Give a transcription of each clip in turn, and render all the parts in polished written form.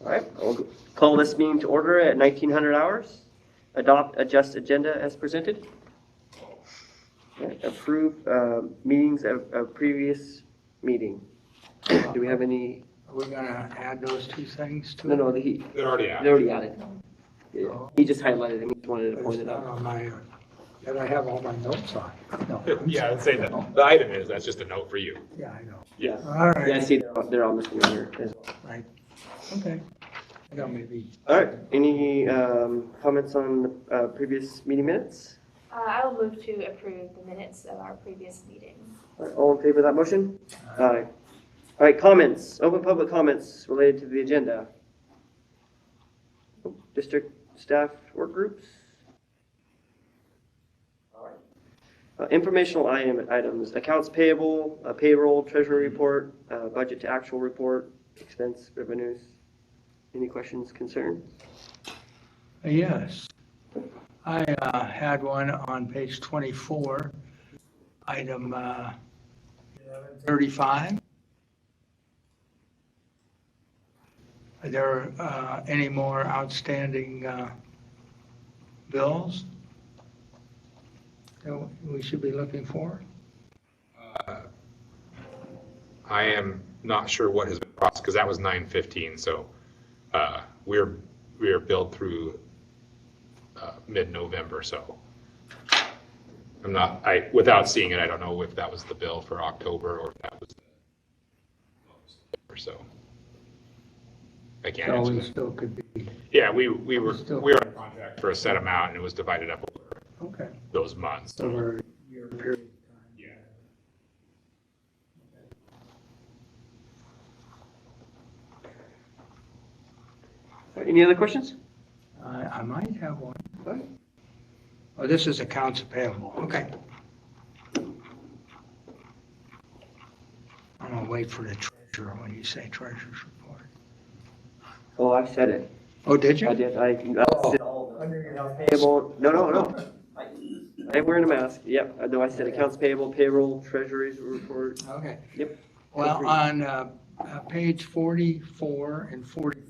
All right, I'll call this meeting to order at 1900 hours. Adopt, adjust agenda as presented. All right, approve meetings of previous meeting. Do we have any? Are we gonna add those two things to it? No, They're already out. they're already added. Yeah. He just highlighted them. He just wanted to But point it's it not out. on my, that I have all my notes on. No, Yeah, I'd say that the item is, that's just a note for you. yeah, I know. Yeah. All Yeah, I right, see they're on the screen here as well. right, okay. I got maybe, All right, any comments on the previous meeting minutes? I will move to approve the minutes of our previous meetings. All right, all in favor of that motion? Aye. All right, comments, open public comments related to the agenda. District staff work groups? Informational items, accounts payable, payroll, treasury report, budget to actual report, expense, revenues. Any questions, concerns? yes. I had one on page 24, item 35. Are there any more outstanding bills that we should be looking for? I am not sure what has been processed, because that was 9/15, so we're billed through mid-November, so I'm not, without seeing it, I don't know if that was the bill for October or if that was or so. I can't So answer we that. still could be, Yeah, we were Still- on contract for a set amount, and it was divided up over okay, those months. So, over a year period of time. yeah. Any other questions? I might have one. All right. Oh, this is accounts payable, okay. I'm gonna wait for the treasurer when you say treasurer's report. Oh, I said it. Oh, did you? I did. I said all of them. Accounts payable. No. I'm wearing a mask. Yep. No, I said accounts payable, payroll, treasury report. Okay. Yep. Well, on page 44 and 45,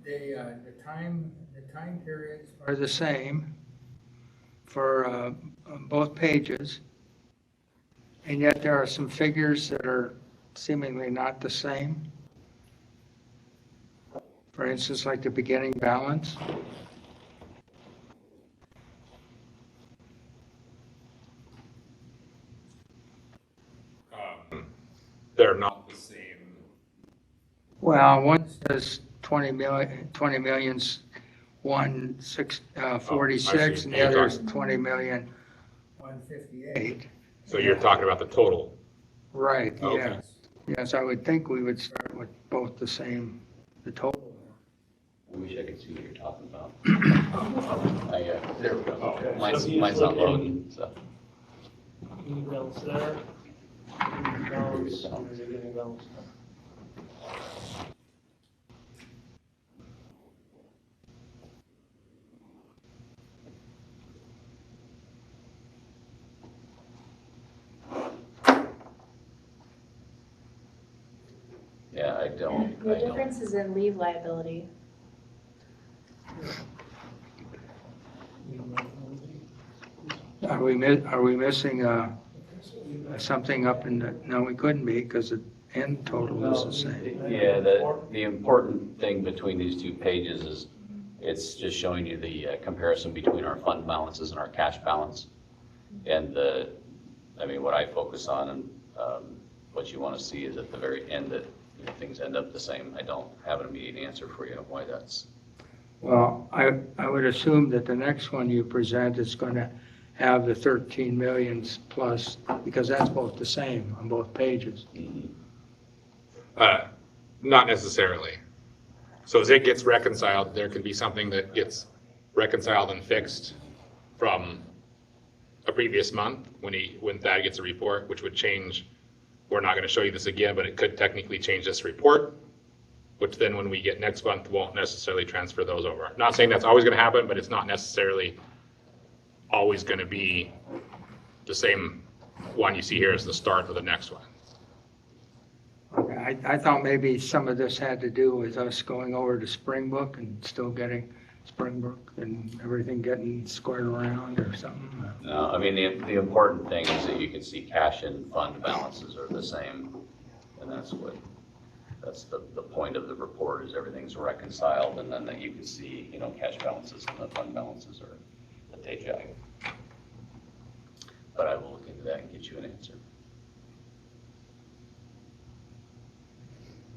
the time periods are the same for both pages, and yet there are some figures that are seemingly not the same. For instance, like the beginning balance. They're not the same. Well, one says 20 million's 46, and the other is 20 million, 158. So you're talking about the total. Right, Okay. yes. Yes, I would think we would start with both the total. I wish I could see what you're talking about. There we go. Mine's not loading, so. Emails there. Emails, there's a giving balance. Yeah, I don't. The difference is in leave liability. Are we missing something up in the, no, we couldn't be because the end total is the same. Yeah, the important thing between these two pages is it's just showing you the comparison between our fund balances and our cash balance. And what I focus on and what you want to see is at the very end that things end up the same. I don't have an immediate answer for you on why that's. Well, I would assume that the next one you present is going to have the 13 millions plus, because that's both the same on both pages. Not necessarily. So as it gets reconciled, there can be something that gets reconciled and fixed from a previous month when Thad gets a report, which would change. We're not going to show you this again, but it could technically change this report, which then when we get next month won't necessarily transfer those over. Not saying that's always going to happen, but it's not necessarily always going to be the same one you see here is the start of the next one. Okay, I thought maybe some of this had to do with us going over to Springbrook and still getting Springbrook and everything getting squared around or something. No, I mean, the important thing is that you can see cash and fund balances are the same. And that's the point of the report, is everything's reconciled, and then that you can see, cash balances and the fund balances are the day jag. But I will look into that and get you an answer.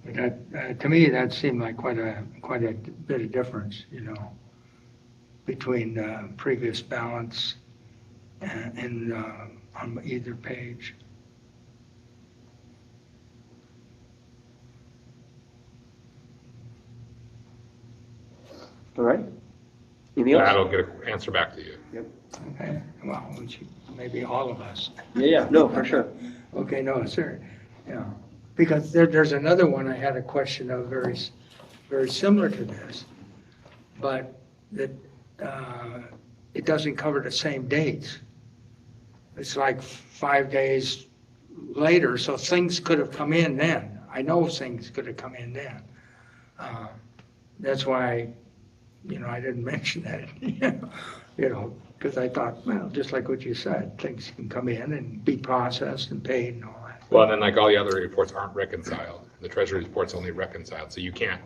But that, to me, that seemed like quite a bit of difference, between the previous balance and on either page. All right. Anything else? That'll get an answer back to you. Okay, well, maybe all of us. Yeah, no, for sure. Okay, no, sir, yeah, because there's another one I had a question of very similar to this, but that, it doesn't cover the same dates. It's like 5 days later, so things could have come in then. I know things could have come in then. That's why, I didn't mention that, because I thought, well, just like what you said, things can come in and be processed and paid and all that. Well, and then like all the other reports aren't reconciled. The treasury report's only reconciled, so you can't,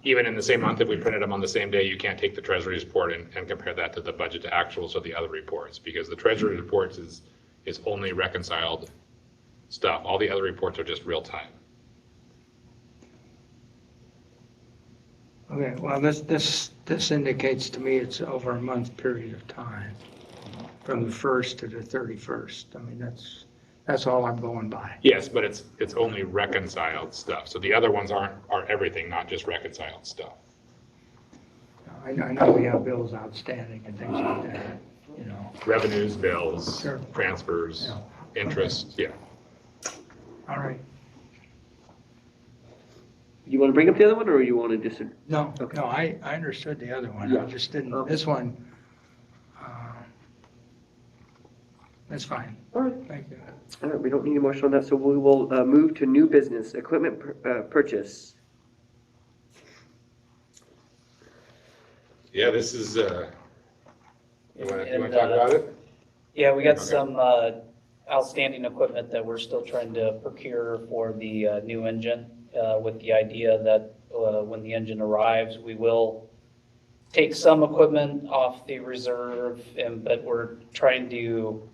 even in the same month, if we printed them on the same day, you can't take the treasury report and compare that to the budget to actuals or the other reports, because the treasury reports is only reconciled stuff. All the other reports are just real time. Okay, well, this indicates to me it's over a month period of time, from the 1st to the 31st. I mean, that's all I'm going by. Yes, but it's only reconciled stuff. So the other ones are everything, not just reconciled stuff. I know we have bills outstanding and things like that, Revenues, bills, Sure. transfers, Yeah. interest, yeah. All right. You want to bring up the other one, or you want to just? No, Okay. no, I understood the other one. Yeah. I just didn't, Okay. this one, that's fine. All right. Thank you. All right, we don't need a motion on that, so we will move to new business, equipment purchase. Yeah, this is, you want to And, talk about it? Yeah, we got Okay. some outstanding equipment that we're still trying to procure for the new engine, with the idea that when the engine arrives, we will take some equipment off the reserve, but we're trying to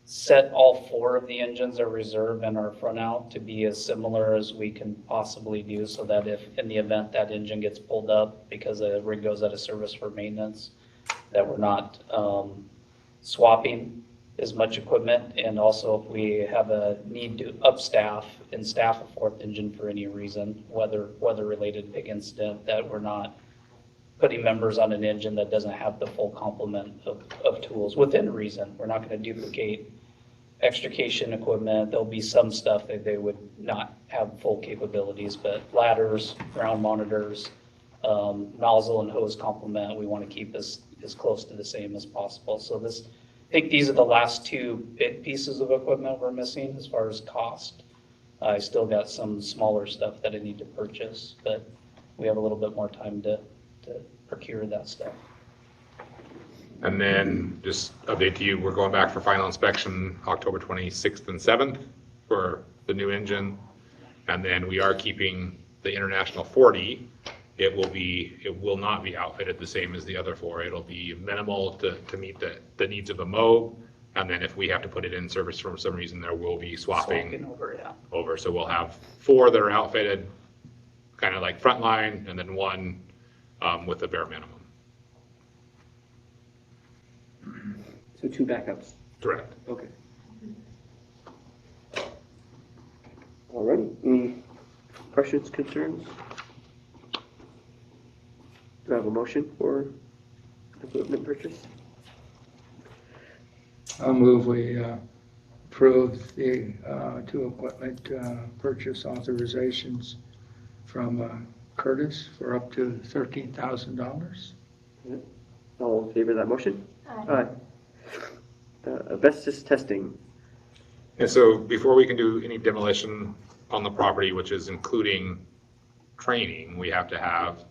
set all 4 of the engines, our reserve and our front out, to be as similar as we can possibly do, so that if in the event that engine gets pulled up because a rig goes out of service for maintenance, that we're not swapping as much equipment. And also, if we have a need to upstaff and staff a 4th engine for any reason, weather-related big incident, that we're not putting members on an engine that doesn't have the full complement of tools within reason. We're not going to duplicate extrication equipment. There'll be some stuff that they would not have full capabilities, but ladders, ground monitors, nozzle and hose complement, we want to keep as close to the same as possible. So I think these are the last 2 big pieces of equipment we're missing as far as cost. I still got some smaller stuff that I need to purchase, but we have a little bit more time to procure that stuff. And then just update to you, we're going back for final inspection October 26th and 7th for the new engine. And then we are keeping the International 40. It will not be outfitted the same as the other 4. It'll be minimal to meet the needs of a mob. And then if we have to put it in service for some reason, there will be swapping over, yeah. over. So we'll have 4 that are outfitted, kind of like frontline, and then 1 with the bare minimum. So 2 backups. Correct. Okay. All righty. Any questions, concerns? Do I have a motion for equipment purchase? I'll move we approve the 2 equipment purchase authorizations from Curtis for up to $13,000. All in favor of that motion? Aye. Asbestos testing. And so before we can do any demolition on the property, which is including training, we have to have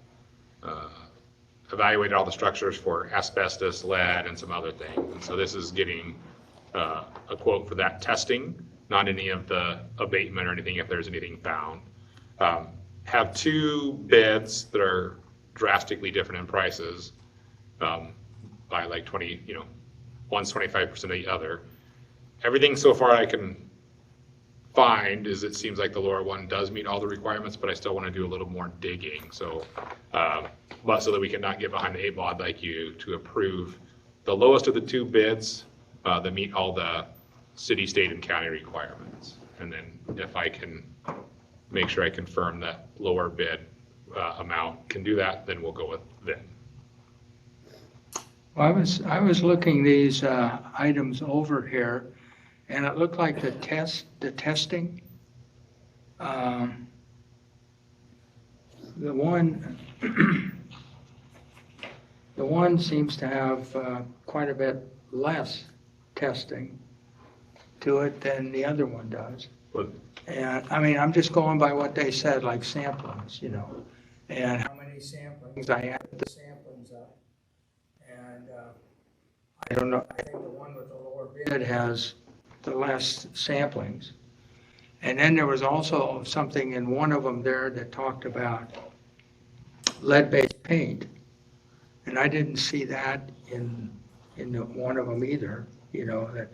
evaluated all the structures for asbestos, lead, and some other things. And so this is getting a quote for that testing, not any of the abatement or anything if there's anything found. Have two bids that are drastically different in prices by like 20, one's 25% of the other. Everything so far I can find is it seems like the lower one does meet all the requirements, but I still want to do a little more digging. So, but so that we can not get behind the eight ball, I'd like you to approve the lowest of the two bids that meet all the city, state, and county requirements. And then if I can make sure I confirm that lower bid amount can do that, then we'll go with them. Well, I was looking these items over here, and it looked like the testing, the one seems to have quite a bit less testing to it than the other one does. But And, I mean, I'm just going by what they said, like samplings, and how many samplings, I added the samplings up. And I don't know, I think the one with the lower bid has the less samplings. And then there was also something in one of them there that talked about lead-based paint. And I didn't see that in one of them either, that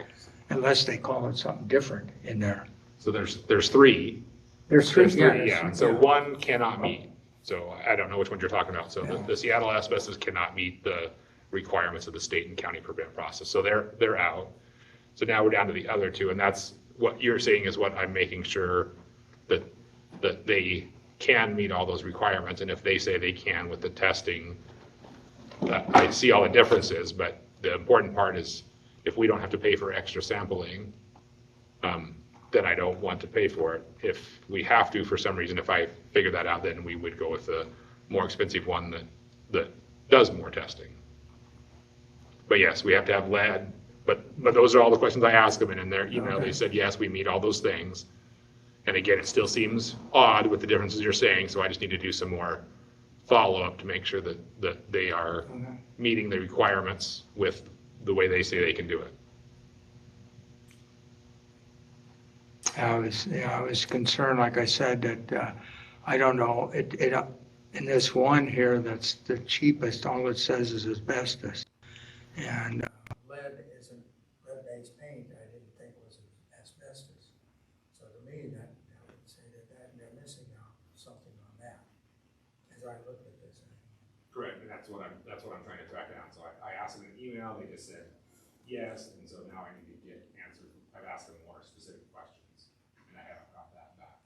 unless they call it something different in there. so there's three. There's three, Yeah. So one cannot meet. So I don't know which one you're talking about. So the Seattle asbestos cannot meet the requirements of the state and county permit process. So they're out. So now we're down to the other two, and that's what you're saying is what I'm making sure that they can meet all those requirements. And if they say they can with the testing, I see all the differences, but the important part is if we don't have to pay for extra sampling, then I don't want to pay for it. If we have to, for some reason, if I figure that out, then we would go with the more expensive one that does more testing. But yes, we have to have lead, but those are all the questions I asked them, and in their email, they said, yes, we meet all those things. And again, it still seems odd with the differences you're saying, so I just need to do some more follow-up to make sure that they are meeting the requirements with the way they say they can do it. I was concerned, like I said, that, I don't know, in this one here, that's the cheapest, all it says is asbestos. And lead-based paint, I didn't think was asbestos. So to me, that would say that they're missing out something on that, as I looked at this. Correct, and that's what I'm trying to track down. So I asked them an email, they just said yes, and so now I need to get answers. I've asked them more specific questions, and I haven't got that back.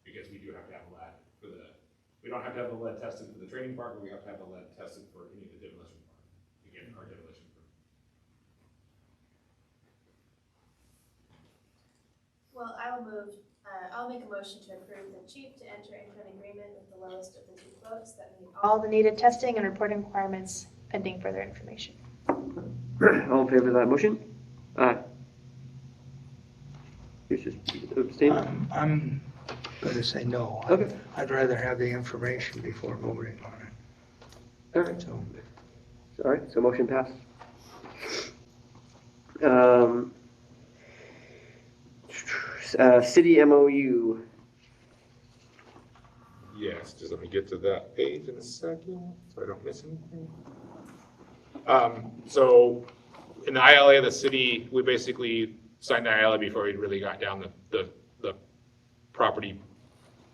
Because we do have to have lead we don't have to have the lead tested for the training part, but we have to have the lead tested for any of the demolition part. Again, our demolition part. Well, I'll make a motion to approve the chief to enter into an agreement with the lowest of the two quotes that meet all the needed testing and reporting requirements pending further information. All in favor of that motion? Aye. You just abstain? I'm going to say no. Okay. I'd rather have the information before voting on it. All right. So, All right, so motion passed. City MOU. Yes, just let me get to that page in a second, so I don't miss anything. So in the ILA of the city, we basically signed the ILA before we really got down the property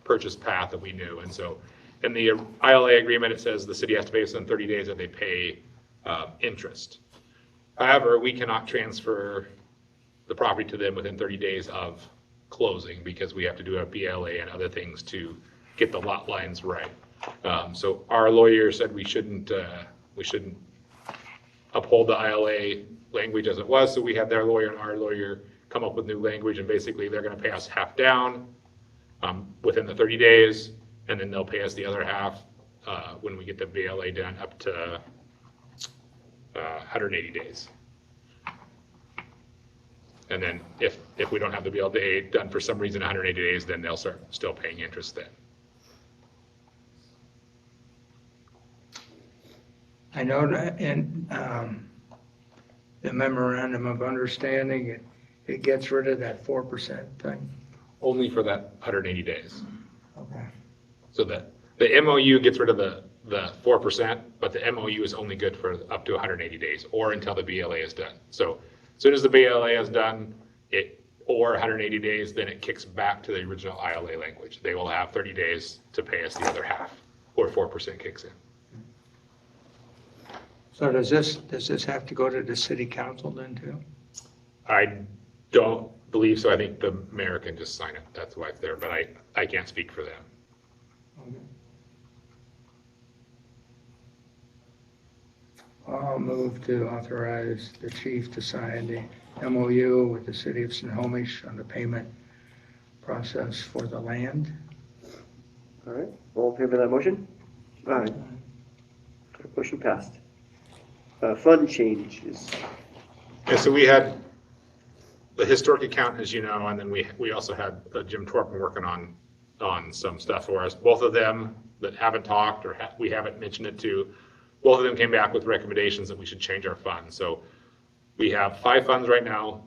purchase path that we knew. And so in the ILA agreement, it says the city has to pay us in 30 days that they pay interest. However, we cannot transfer the property to them within 30 days of closing because we have to do a BLA and other things to get the lot lines right. So our lawyer said we shouldn't uphold the ILA language as it was. So we had their lawyer and our lawyer come up with new language, and basically they're going to pay us half down within the 30 days, and then they'll pay us the other half when we get the BLA done up to 180 days. And then if we don't have the BLA done for some reason 180 days, then they'll start still paying interest then. I know that in the memorandum of understanding, it gets rid of that 4% thing. Only for that 180 days. Okay. So that the MOU gets rid of the 4%, but the MOU is only good for up to 180 days or until the BLA is done. So as soon as the BLA is done, or 180 days, then it kicks back to the original ILA language. They will have 30 days to pay us the other half, or 4% kicks in. So does this have to go to the city council then too? I don't believe so. I think the mayor can just sign it. That's why it's there, but I can't speak for them. Okay. I'll move to authorize the chief to sign the MOU with the city of Snohomish on the payment process for the land. All right, all in favor of that motion? Aye. Motion passed. Fund changes. Yeah, so we had the historic account, as you know, and then we also had Jim Torpen working on some stuff for us. Both of them that haven't talked or we haven't mentioned it to, both of them came back with recommendations that we should change our funds. So we have 5 funds right now,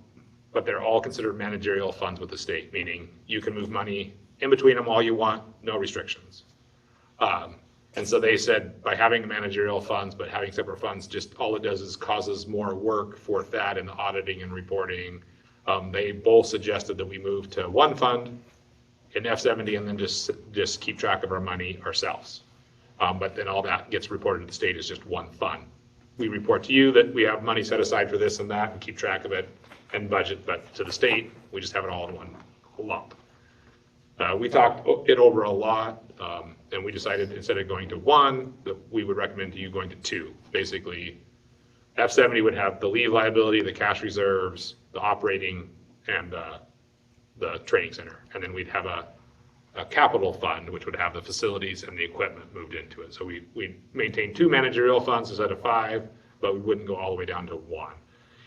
but they're all considered managerial funds with the state, meaning you can move money in between them all you want, no restrictions. And so they said by having managerial funds, but having separate funds, just all it does is causes more work for that in the auditing and reporting. They both suggested that we move to one fund in F70 and then just keep track of our money ourselves. But then all that gets reported to the state as just one fund. We report to you that we have money set aside for this and that and keep track of it and budget, but to the state, we just have it all in one lump. We talked it over a lot, and we decided instead of going to one, that we would recommend to you going to 2. Basically, F70 would have the leave liability, the cash reserves, the operating, and the training center. And then we'd have a capital fund, which would have the facilities and the equipment moved into it. So we maintain 2 managerial funds instead of 5, but we wouldn't go all the way down to 1.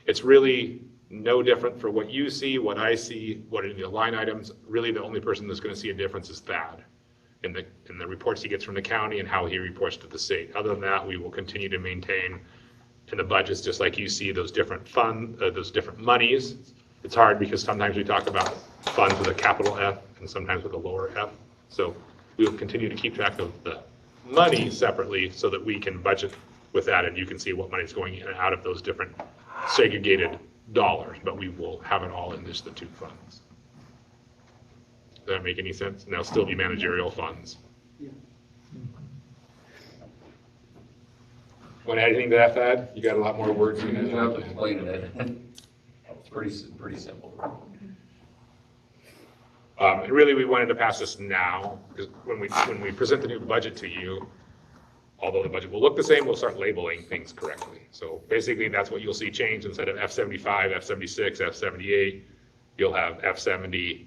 It's really no different for what you see, what I see, what are the line items. Really, the only person that's going to see a difference is Thad in the reports he gets from the county and how he reports to the state. Other than that, we will continue to maintain in the budgets, just like you see those different those different monies. It's hard because sometimes we talk about funds with a capital F and sometimes with a lower F. So we will continue to keep track of the money separately so that we can budget with that and you can see what money is going in and out of those different segregated dollars, but we will have it all in just the 2 funds. Does that make any sense? And they'll still be managerial funds. Want to add anything to that, Thad? You got a lot more words. You have to explain it. It's pretty simple. And really, we wanted to pass this now because when we present the new budget to you, although the budget will look the same, we'll start labeling things correctly. So basically, that's what you'll see change. Instead of F75, F76, F78, you'll have F70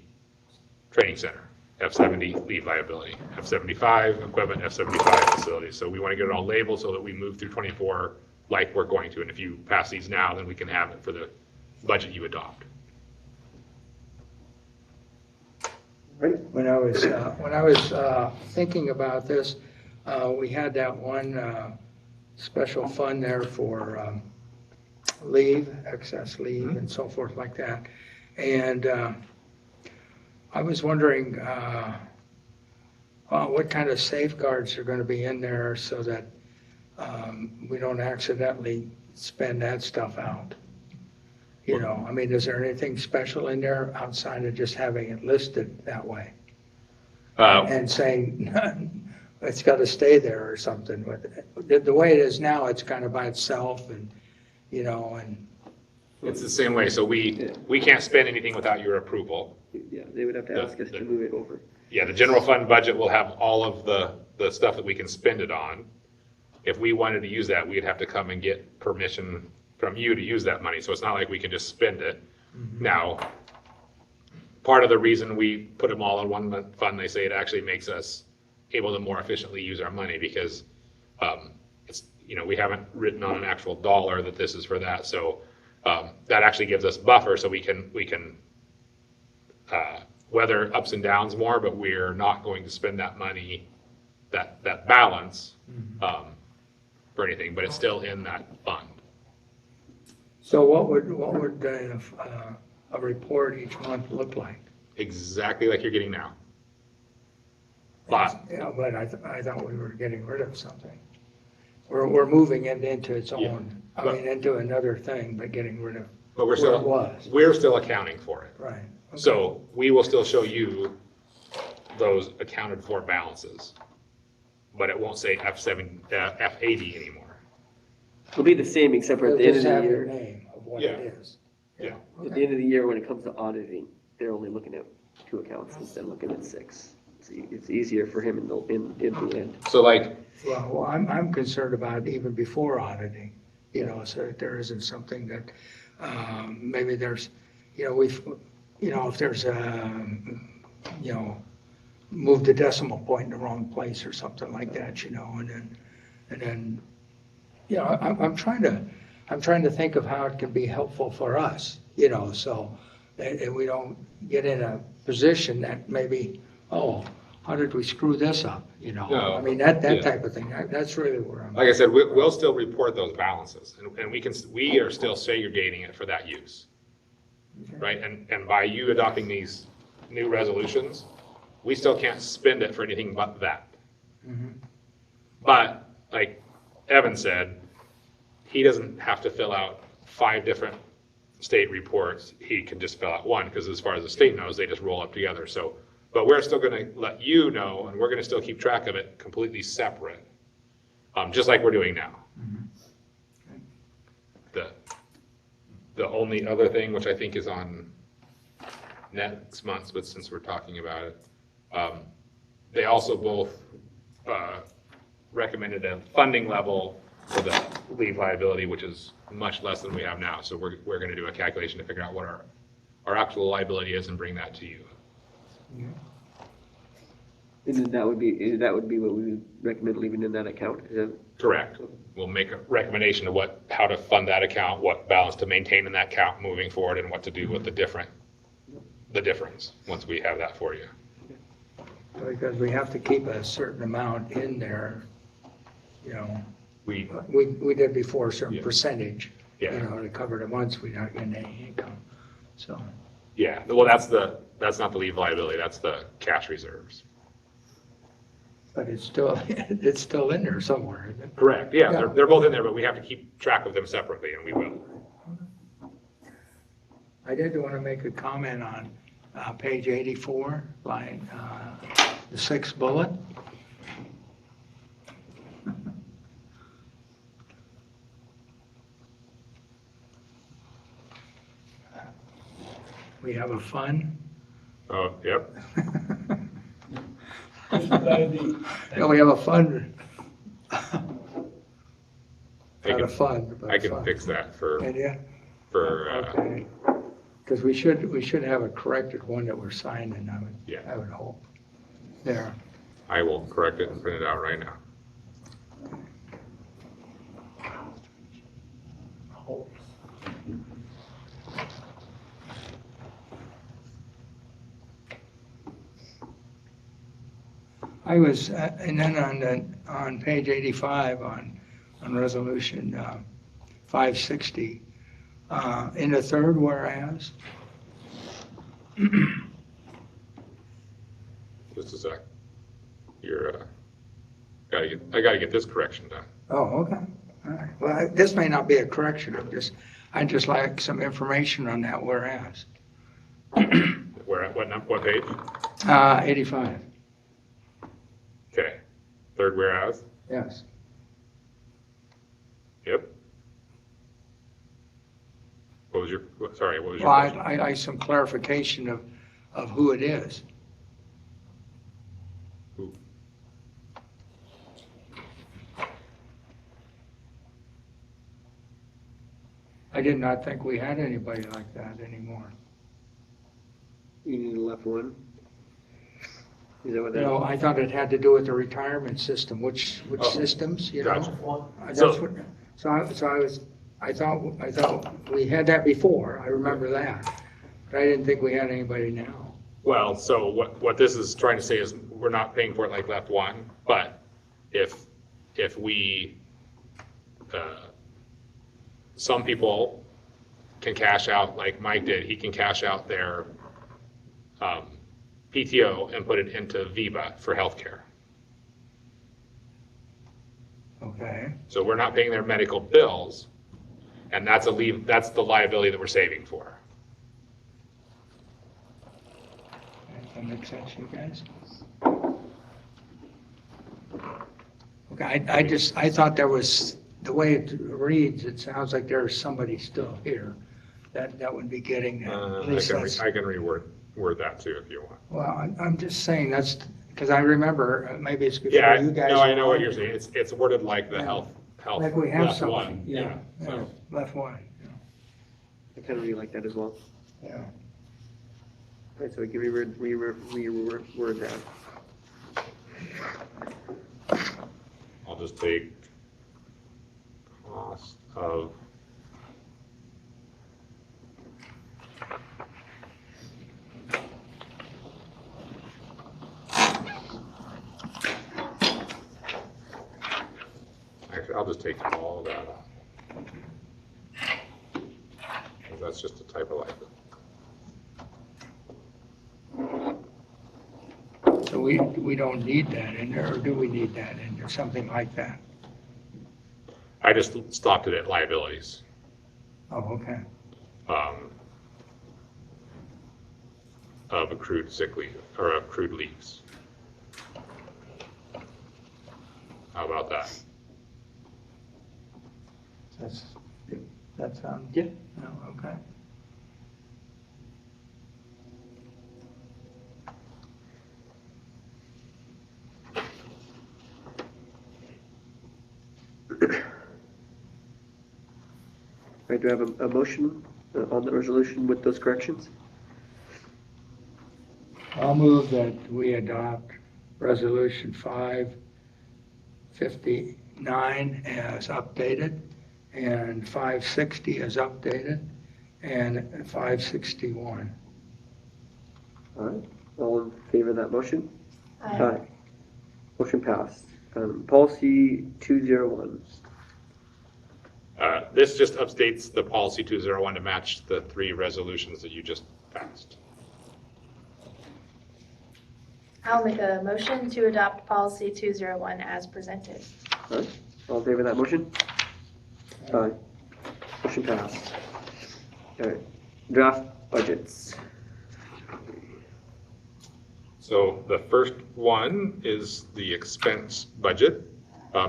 training center, F70 leave liability, F75 equipment, F75 facilities. So we want to get it all labeled so that we move through 24 like we're going to. And if you pass these now, then we can have it for the budget you adopt. Right? When I was thinking about this, we had that one special fund there for leave, excess leave and so forth like that. And I was wondering what kind of safeguards are going to be in there so that we don't accidentally spend that stuff out. You know, I mean, is there anything special in there outside of just having it listed that way? And saying it's got to stay there or something with it. The way it is now, it's kind of by itself and, you know, and. It's the same way. So we can't spend anything without your approval. Yeah, they would have to ask us to move it over. Yeah, the general fund budget will have all of the stuff that we can spend it on. If we wanted to use that, we'd have to come and get permission from you to use that money. So it's not like we can just spend it. Mm-hmm. Now, part of the reason we put them all in one fund, they say it actually makes us able to more efficiently use our money because it's, you know, we haven't written on an actual dollar that this is for that. So That actually gives us buffer so we can weather ups and downs more, but we're not going to spend that money, that balance, for anything, but it's still in that fund. So what would a report each month look like? Exactly like you're getting now. But, Yeah, but I thought we were getting rid of something. We're moving it into its Yeah, own, but- into another thing, but getting rid of but where it was. we're still accounting for it. Right. Okay. So we will still show you those accounted for balances, but it won't say F80 anymore. It'll be the same except for at It'll the end of just the have the year. name of what Yeah. it is. Yeah. At the end of the year, when it comes to auditing, they're only looking at 2 accounts instead of looking at 6. It's easier for him in the end. So like, Well, I'm concerned about even before auditing, so that there isn't something that, maybe there's, if there's moved the decimal point in the wrong place or something like that, and then, I'm trying to think of how it can be helpful for us, so that we don't get in a position that maybe, oh, how did we screw this up, No, I mean, that yeah. type of thing, that's really where I'm. like I said, we'll still report those balances, and we are still segregating it for that use. Right, and by you adopting these new resolutions, we still can't spend it for anything but that. But, like Evan said, he doesn't have to fill out 5 different state reports. He can just fill out one, because as far as the state knows, they just roll up together. So, but we're still gonna let you know, and we're gonna still keep track of it completely separate, just like we're doing now. The only other thing, which I think is on next month, but since we're talking about it, they also both recommended a funding level for the leave liability, which is much less than we have now. So we're going to do a calculation to figure out what our actual liability is and bring that to you. And then that would be what we would recommend leaving in that account. Correct. We'll make a recommendation of how to fund that account, what balance to maintain in that account moving forward, and what to do with the difference, once we have that for you. Because we have to keep a certain amount in there, We, we did before a certain Yeah. percentage, Yeah. to cover the months we're not getting any income, so. yeah, well, that's not the leave liability, that's the cash reserves. But it's still in there somewhere, isn't it? Correct, yeah, Yeah. they're both in there, but we have to keep track of them separately, and we will. I did want to make a comment on page 84, line, the 6th bullet. We have a fund. Oh, yep, Yeah, we have a fund. I Not a can, fund, but I a can fund. fix that for, Yeah, for, okay. Because we should have a corrected one that we're signing, Yeah. I would hope. There. I will correct it and print it out right now. I was, and then on page 85, on resolution 560, in the third whereas, Just a sec. I gotta get this correction done. oh, okay, all right. Well, this may not be a correction, I'd just like some information on that whereas. Where, what page? 85, Okay, third whereas, yes. yep. What was your Well, question? I'd like some clarification of who it is. Who? I did not think we had anybody like that anymore. You need a left one. Is that what that? No, I thought it had to do with the retirement system, which Oh, systems, gotcha. That's what- So I was I thought we had that before, I remember that. But I didn't think we had anybody now. Well, so what this is trying to say is we're not paying for it like left one, but if we, some people can cash out, like Mike did, he can cash out their PTO and put it into Viva for healthcare. Okay, So we're not paying their medical bills, and that's the liability that we're saving for. that makes sense, you guys? Okay, I thought there was, the way it reads, it sounds like there's somebody still here that would be getting that. At least that's- I can reword that too if you want. Well, I'm just saying that's, because I remember, maybe it's Yeah, before you guys. no, I know were what on. you're saying. It's worded like the health Like we have left something, one. yeah, So, left one, I kind of really like that as well. yeah. All right, so we can reword that. I'll just take cost of actually, I'll just take all that out. 'Cause that's just a typo like that. So we don't need that in there, or do we need that in there, something like that? I just stopped it at liabilities. Oh, okay. Of accrued sick leave, or accrued leaves. How about that? That sounds good? No, okay. All right, do I have a motion on the resolution with those corrections? I'll move that we adopt Resolution 559 as updated, and 560 as updated, and 561. All right, all in favor of that motion? Aye. Motion passed. Policy 201. This just updates the policy 201 to match the 3 resolutions that you just passed. I'll make a motion to adopt policy 201 as presented. All right, all in favor of that motion? Aye. Motion passed. All right, draft budgets. So the first one is the expense budget.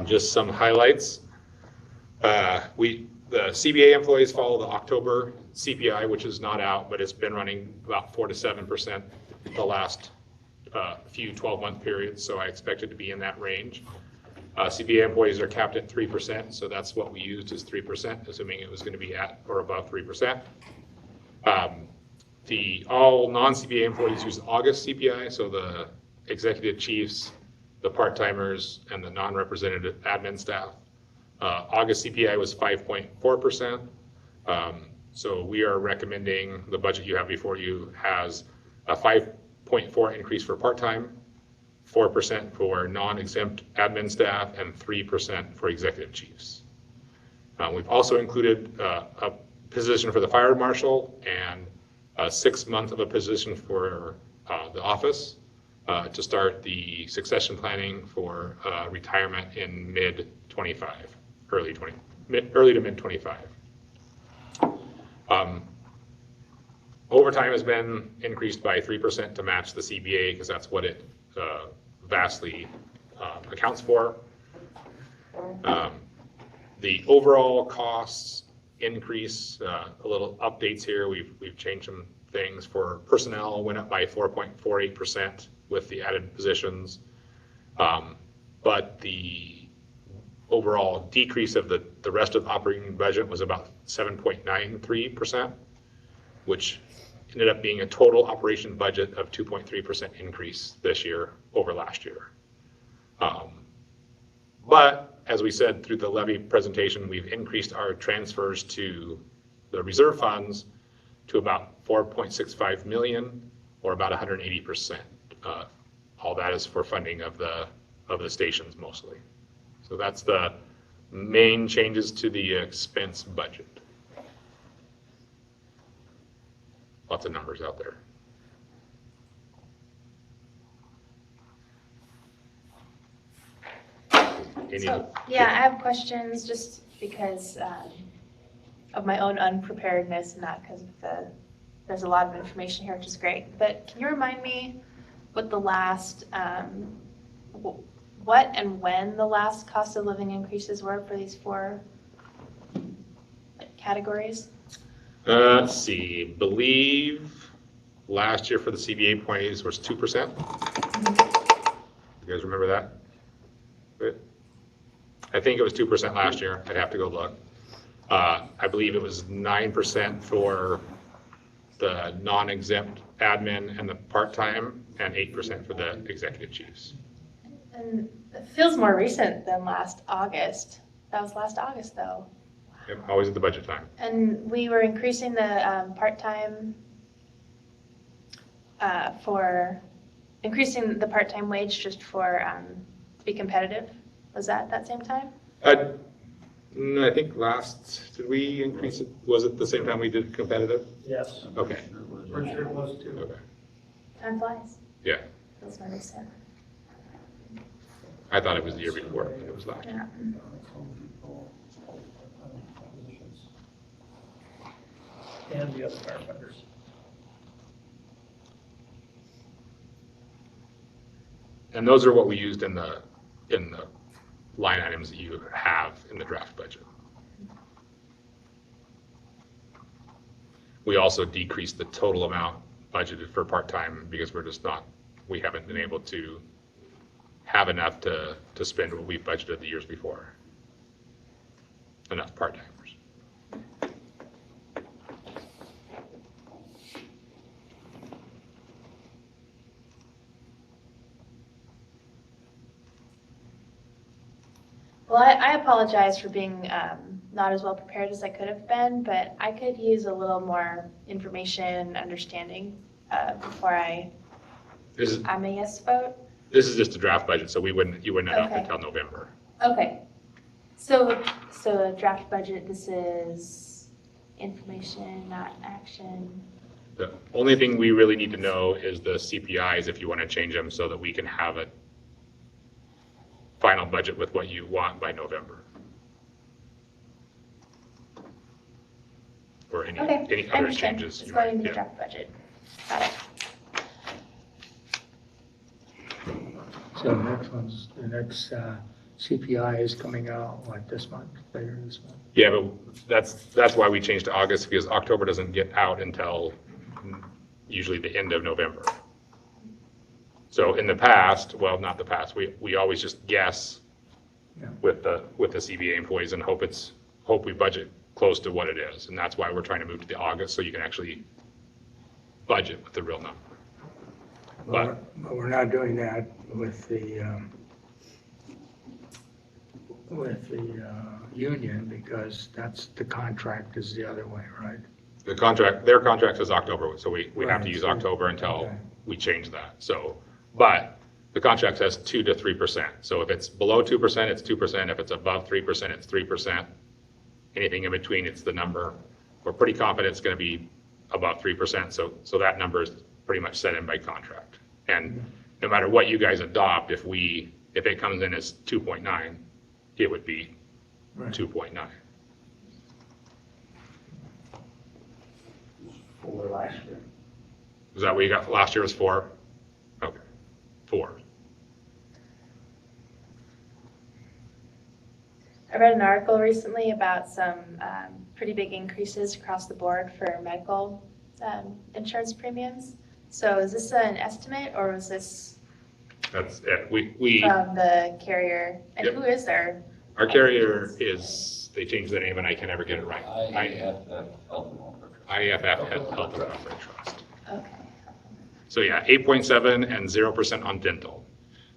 Just some highlights. The CBA employees follow the October CPI, which is not out, but it's been running about 4 to 7% the last few 12-month periods, so I expect it to be in that range. CBA employees are capped at 3%, so that's what we used is 3%, assuming it was going to be at or above 3%. All non-CBA employees use August CPI, so the executive chiefs, the part-timers, and the non-representative admin staff. August CPI was 5.4%. So we are recommending the budget you have before you has a 5.4 increase for part-time, 4% for non-exempt admin staff, and 3% for executive chiefs. We've also included a position for the fire marshal and 6 months of a position for the office to start the succession planning for retirement in mid-25, early to mid-25. Overtime has been increased by 3% to match the CBA because that's what it vastly accounts for. The overall costs increase, a little updates here. We've changed some things. For personnel, went up by 4.48% with the added positions. But the overall decrease of the rest of the operating budget was about 7.93%, which ended up being a total operation budget of 2.3% increase this year over last year. But as we said through the levy presentation, we've increased our transfers to the reserve funds to about 4.65 million, or about 180%. All that is for funding of the stations mostly. So that's the main changes to the expense budget. Lots of numbers out there. So, yeah, I have questions just because of my own unpreparedness, not because of there's a lot of information here, which is great. But can you remind me what the last, what and when the last cost of living increases were for these 4 categories? Let's see, believe last year for the CBA employees was 2%. You guys remember that? I think it was 2% last year. I'd have to go look. I believe it was 9% for the non-exempt admin and the part-time, and 8% for the executive chiefs. And it feels more recent than last August. That was last August, though. Yep, always at the budget time. And we were increasing the part-time increasing the part-time wage just for to be competitive. Was that same time? No, I think did we increase it? Was it the same time we did competitive? Yes, Okay, pretty sure it was too. okay. Time flies. Yeah, Feels more recent. I thought it was the year before, but it was last year. Yeah. And the other firefighters. And those are what we used in the line items that you have in the draft budget. We also decreased the total amount budgeted for part-time because we haven't been able to have enough to spend what we budgeted the years before. Enough part-timers. Well, I apologize for being not as well prepared as I could have been, but I could use a little more information and understanding before I may yes vote. This is just a draft budget, so you wouldn't adopt it Okay. until November. Okay. So a draft budget, this is information, not action. The only thing we really need to know is the CPIs if you want to change them so that we can have a final budget with what you want by November. Or any Okay, I other understand. changes. It's you going might- into the yeah. draft budget. Got it. So the next CPI is coming out, this month, later this month? Yeah, but that's why we changed to August, because October doesn't get out until usually the end of November. So in the past, well, not the past, we always just guess Yeah. with the CBA employees and hope we budget close to what it is. And that's why we're trying to move to the August, so you can actually budget with the real number. But But we're not doing that with the union, because the contract is the other way, right? their contract says October, so we have Right, to use so- October until okay. we change that. So, but the contract says 2 to 3%. So if it's below 2%, it's 2%. If it's above 3%, it's 3%. Anything in between, it's the number. We're pretty confident it's going to be above 3%. So that number is pretty much set in by contract. And no matter what you guys adopt, if it comes in as 2.9, it would be Right. 2.9. For last year. Is that what you got? Last year was 4? Okay, 4. I read an article recently about some pretty big increases across the board for medical insurance premiums. So is this an estimate, or was this That's it. We from the carrier? And Yep. who is their? Our carrier they changed the name and I can never get it right. IFF Health and Welfare Trust. IFF Health and Welfare Trust. Okay. So yeah, 8.7 and 0% on dental,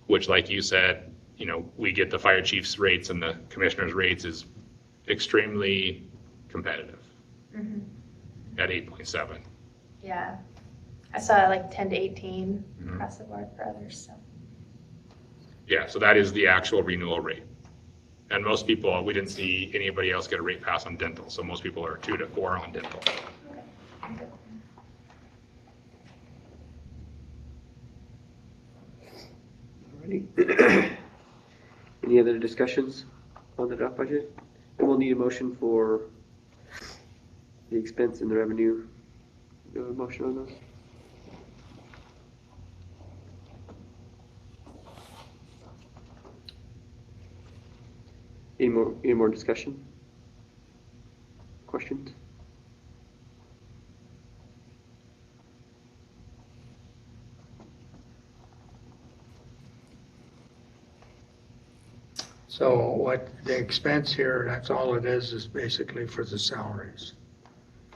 which like you said, you know, we get the fire chief's rates and the commissioner's rates is extremely competitive Mhm. at 8.7. Yeah. I saw like 10 to 18 Mhm. across the board for others, so. Yeah, so that is the actual renewal rate. And most people, we didn't see anybody else get a rate pass on dental, so most people are 2 to 4 on dental. Alrighty. Any other discussions on the draft budget? And we'll need a motion for the expense and the revenue. Do you have a motion on those? Any more discussion? Questions? So what the expense here, that's all it is basically for the salaries.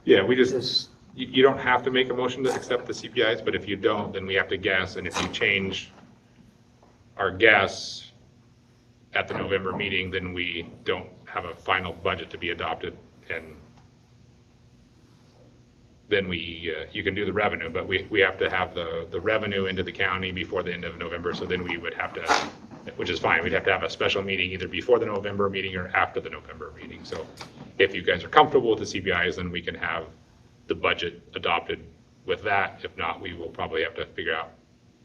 Yeah, we just, This, you don't have to make a motion to accept the CPIs, but if you don't, then we have to guess, and if you change our guess at the November meeting, then we don't have a final budget to be adopted, and then you can do the revenue, but we have to have the revenue into the county before the end of November, so then we would have to, which is fine, we'd have to have a special meeting either before the November meeting or after the November meeting. So if you guys are comfortable with the CPIs, then we can have the budget adopted with that. If not, we will probably have to figure out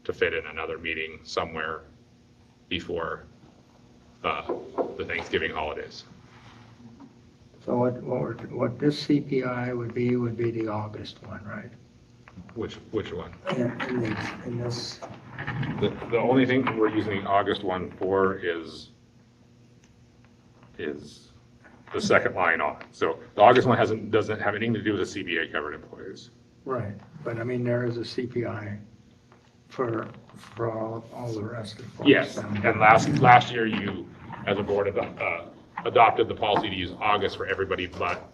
to fit in another meeting somewhere before the Thanksgiving holidays. so what this CPI would be the August one, right? Which one? In this, The only thing we're using the August one for is the second line on it. So the August one doesn't have anything to do with the CBA covered employees. right, but I mean, there is a CPI for all the rest of the folks. Yes, down and there. last year you, as a board, adopted the policy to use August for everybody but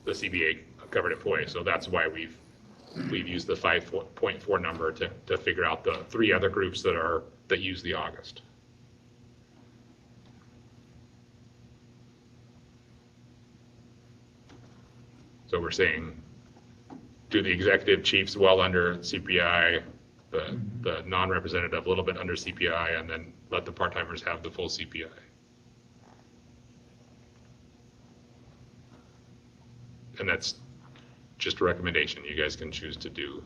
the CBA covered employees. So that's why we've used the 5.4 number to figure out the 3 other groups that use the August. So we're saying, do the executive chiefs well under CPI, the non-representative a little bit under CPI, and then let the part-timers have the full CPI. And that's just a recommendation. You guys can choose to do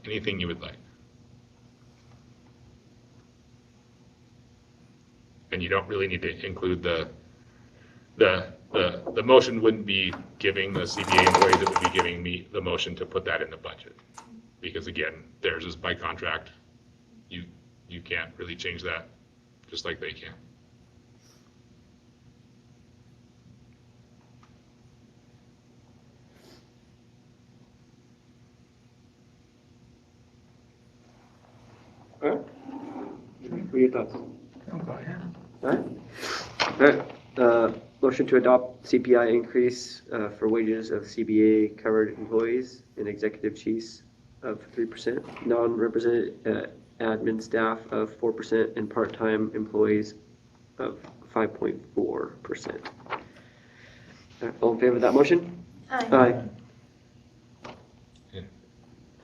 anything you would like. And you don't really need to include the motion wouldn't be giving the CBA employees, it would be giving me the motion to put that in the budget. Because again, theirs is by contract. You can't really change that, just like they can. All right. What are your thoughts? Oh, go ahead. All right. All right. Motion to adopt CPI increase for wages of CBA covered employees and executive chiefs of 3%, non-represented admin staff of 4%, and part-time employees of 5.4%. All in favor of that motion? Aye.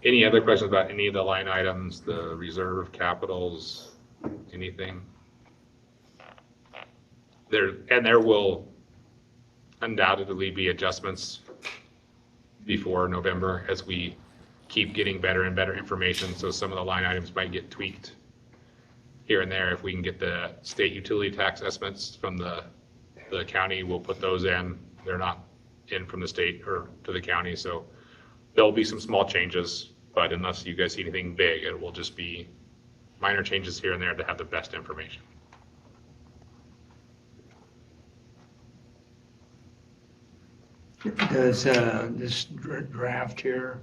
Any other questions about any of the line items, the reserve capitals, anything? There will undoubtedly be adjustments before November as we keep getting better and better information. So some of the line items might get tweaked here and there. If we can get the state utility tax estimates from the county, we'll put those in. They're not in from the state or to the county, so there'll be some small changes, but unless you guys see anything big, it will just be minor changes here and there to have the best information. Does this draft here,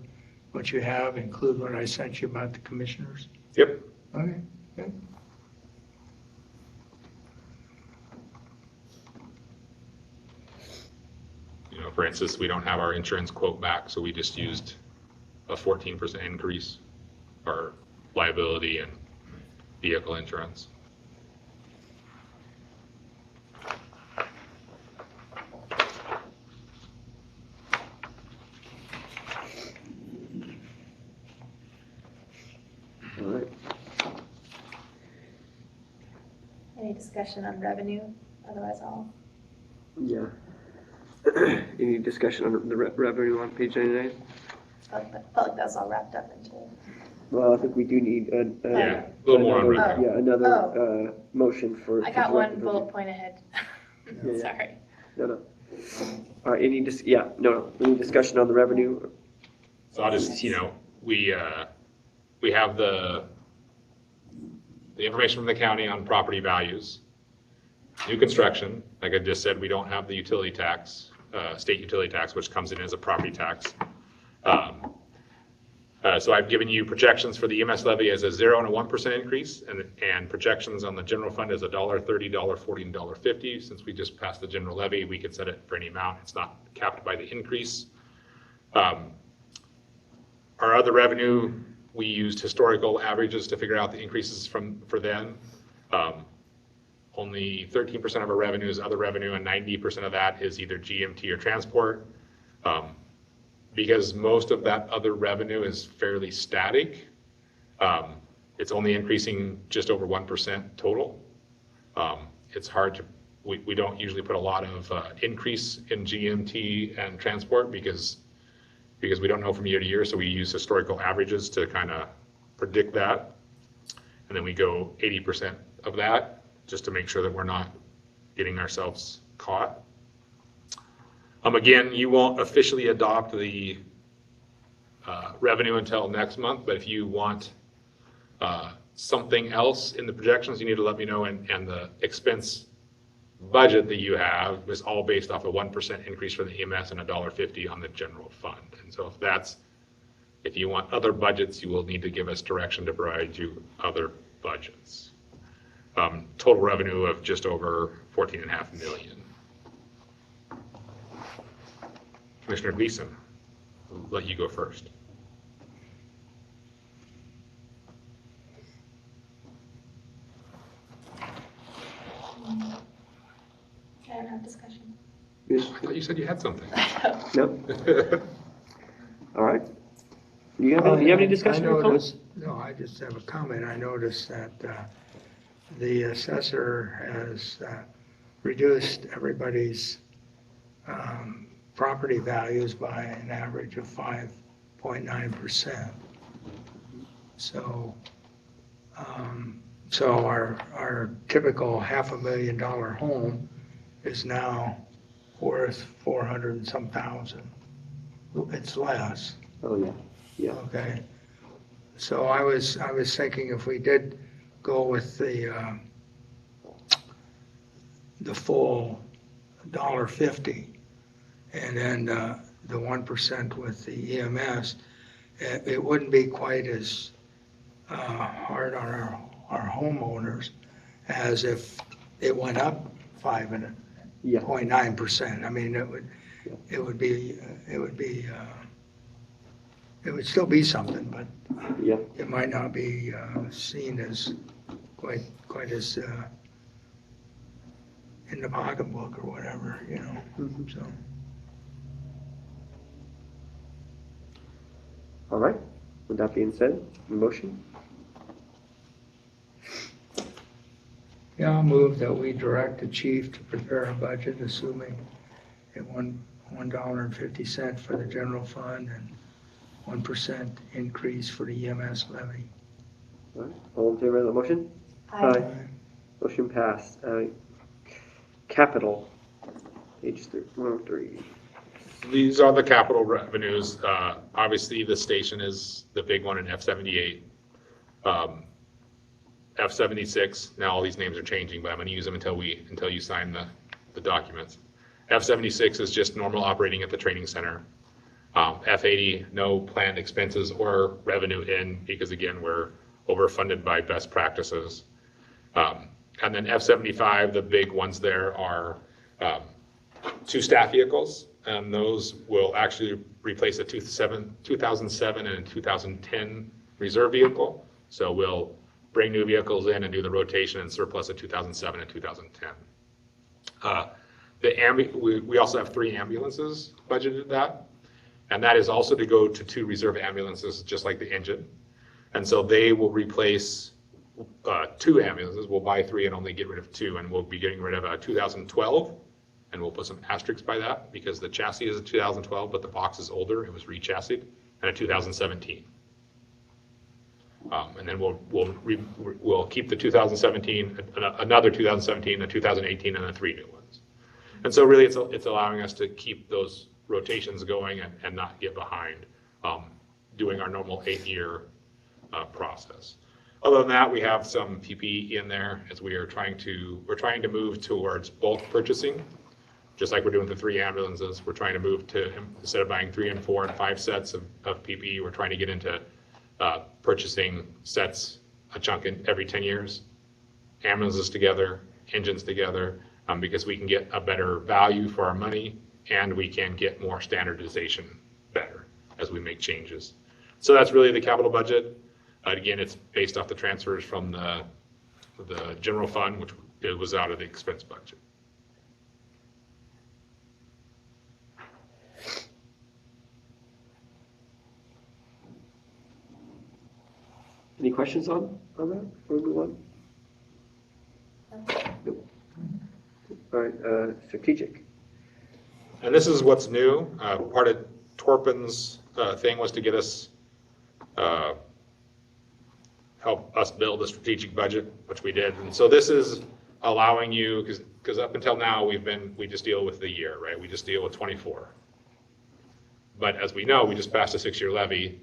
what you have, include what I sent you about the commissioners? Yep. Okay, good. You know, for instance, we don't have our insurance quote back, so we just used a 14% increase, our liability and vehicle insurance. All right. Any discussion on revenue? Otherwise, I'll. Yeah. Any discussion on the revenue on page 99? Felt like that was all wrapped up into. Well, I think we do need Yeah, a little more on another, revenue. yeah, another motion for. I got for one direct bullet revenue. point ahead. Yeah. Sorry. No. All right, any discussion on the revenue? So I'll just, we have the information from the county on property values. New construction, like I just said, we don't have the utility tax, state utility tax, which comes in as a property tax. So I've given you projections for the EMS levy as a 0 and a 1% increase, and projections on the general fund as $1.30, $1.40, and $1.50. Since we just passed the general levy, we can set it for any amount. It's not capped by the increase. Our other revenue, we used historical averages to figure out the increases for them. Only 13% of our revenue is other revenue, and 90% of that is either GMT or transport. Because most of that other revenue is fairly static, it's only increasing just over 1% total. It's hard to, we don't usually put a lot of increase in GMT and transport because we don't know from year to year, so we use historical averages to kind of predict that. And then we go 80% of that just to make sure that we're not getting ourselves caught. Again, you won't officially adopt the revenue until next month, but if you want something else in the projections, you need to let me know, and the expense budget that you have is all based off a 1% increase for the EMS and $1.50 on the general fund. And so if you want other budgets, you will need to give us direction to provide you other budgets. Total revenue of just over $14.5 million. Commissioner Gleason, I'll let you go first. I don't have discussion. I thought you said you had something. No? All right. You have any discussion or comments? No, I just have a comment. I noticed that the assessor has reduced everybody's property values by an average of 5.9%. So, our typical $500,000 home is now worth 400 and some thousand. It's less. Oh, yeah, yeah. Okay. So I was thinking if we did go with the full $1.50 and then the 1% with the EMS, it wouldn't be quite as hard on our homeowners as if it went up 5.9%. I mean, it would still be something, but Yeah. it might not be seen as quite as in the pocketbook or whatever, so. All right. With that being said, motion? Yeah, I'll move that we direct the chief to prepare a budget assuming a $1.50 for the general fund and 1% increase for the EMS levy. All right. All in favor of the motion? Aye. Motion passed. Capital, page 103. These are the capital revenues. Obviously, the station is the big one in F78. F76, now all these names are changing, but I'm going to use them until you sign the documents. F76 is just normal operating at the training center. F80, no planned expenses or revenue in because, again, we're overfunded by best practices. And then F75, the big ones there are 2 staff vehicles, and those will actually replace a 2007 and a 2010 reserve vehicle. So we'll bring new vehicles in and do the rotation and surplus of 2007 and 2010. We also have 3 ambulances budgeted that, and that is also to go to 2 reserve ambulances, just like the engine. And so they will replace 2 ambulances. We'll buy 3 and only get rid of 2, and we'll be getting rid of a 2012, and we'll put some asterisks by that because the chassis is a 2012, but the box is older. It was re-chassied, and a 2017. And then we'll keep the 2017, another 2017, a 2018, and the 3 new ones. And so really it's allowing us to keep those rotations going and not get behind doing our normal 8-year process. Other than that, we have some PPE in there as we're trying to move towards bulk purchasing, just like we're doing the 3 ambulances. We're trying to move to, instead of buying 3 and 4 and 5 sets of PPE, we're trying to get into purchasing sets, a chunk in every 10 years, ambulances together, engines together, because we can get a better value for our money and we can get more standardization better as we make changes. So that's really the capital budget. Again, it's based off the transfers from the general fund, which it was out of the expense budget. Any questions on that before we move on? Nope. All right, strategic. And this is what's new. Part of Torpin's thing was to get us, help us build a strategic budget, which we did. And so this is allowing you, because up until now, we just deal with the year, right? We just deal with 24. But as we know, we just passed a 6-year levy.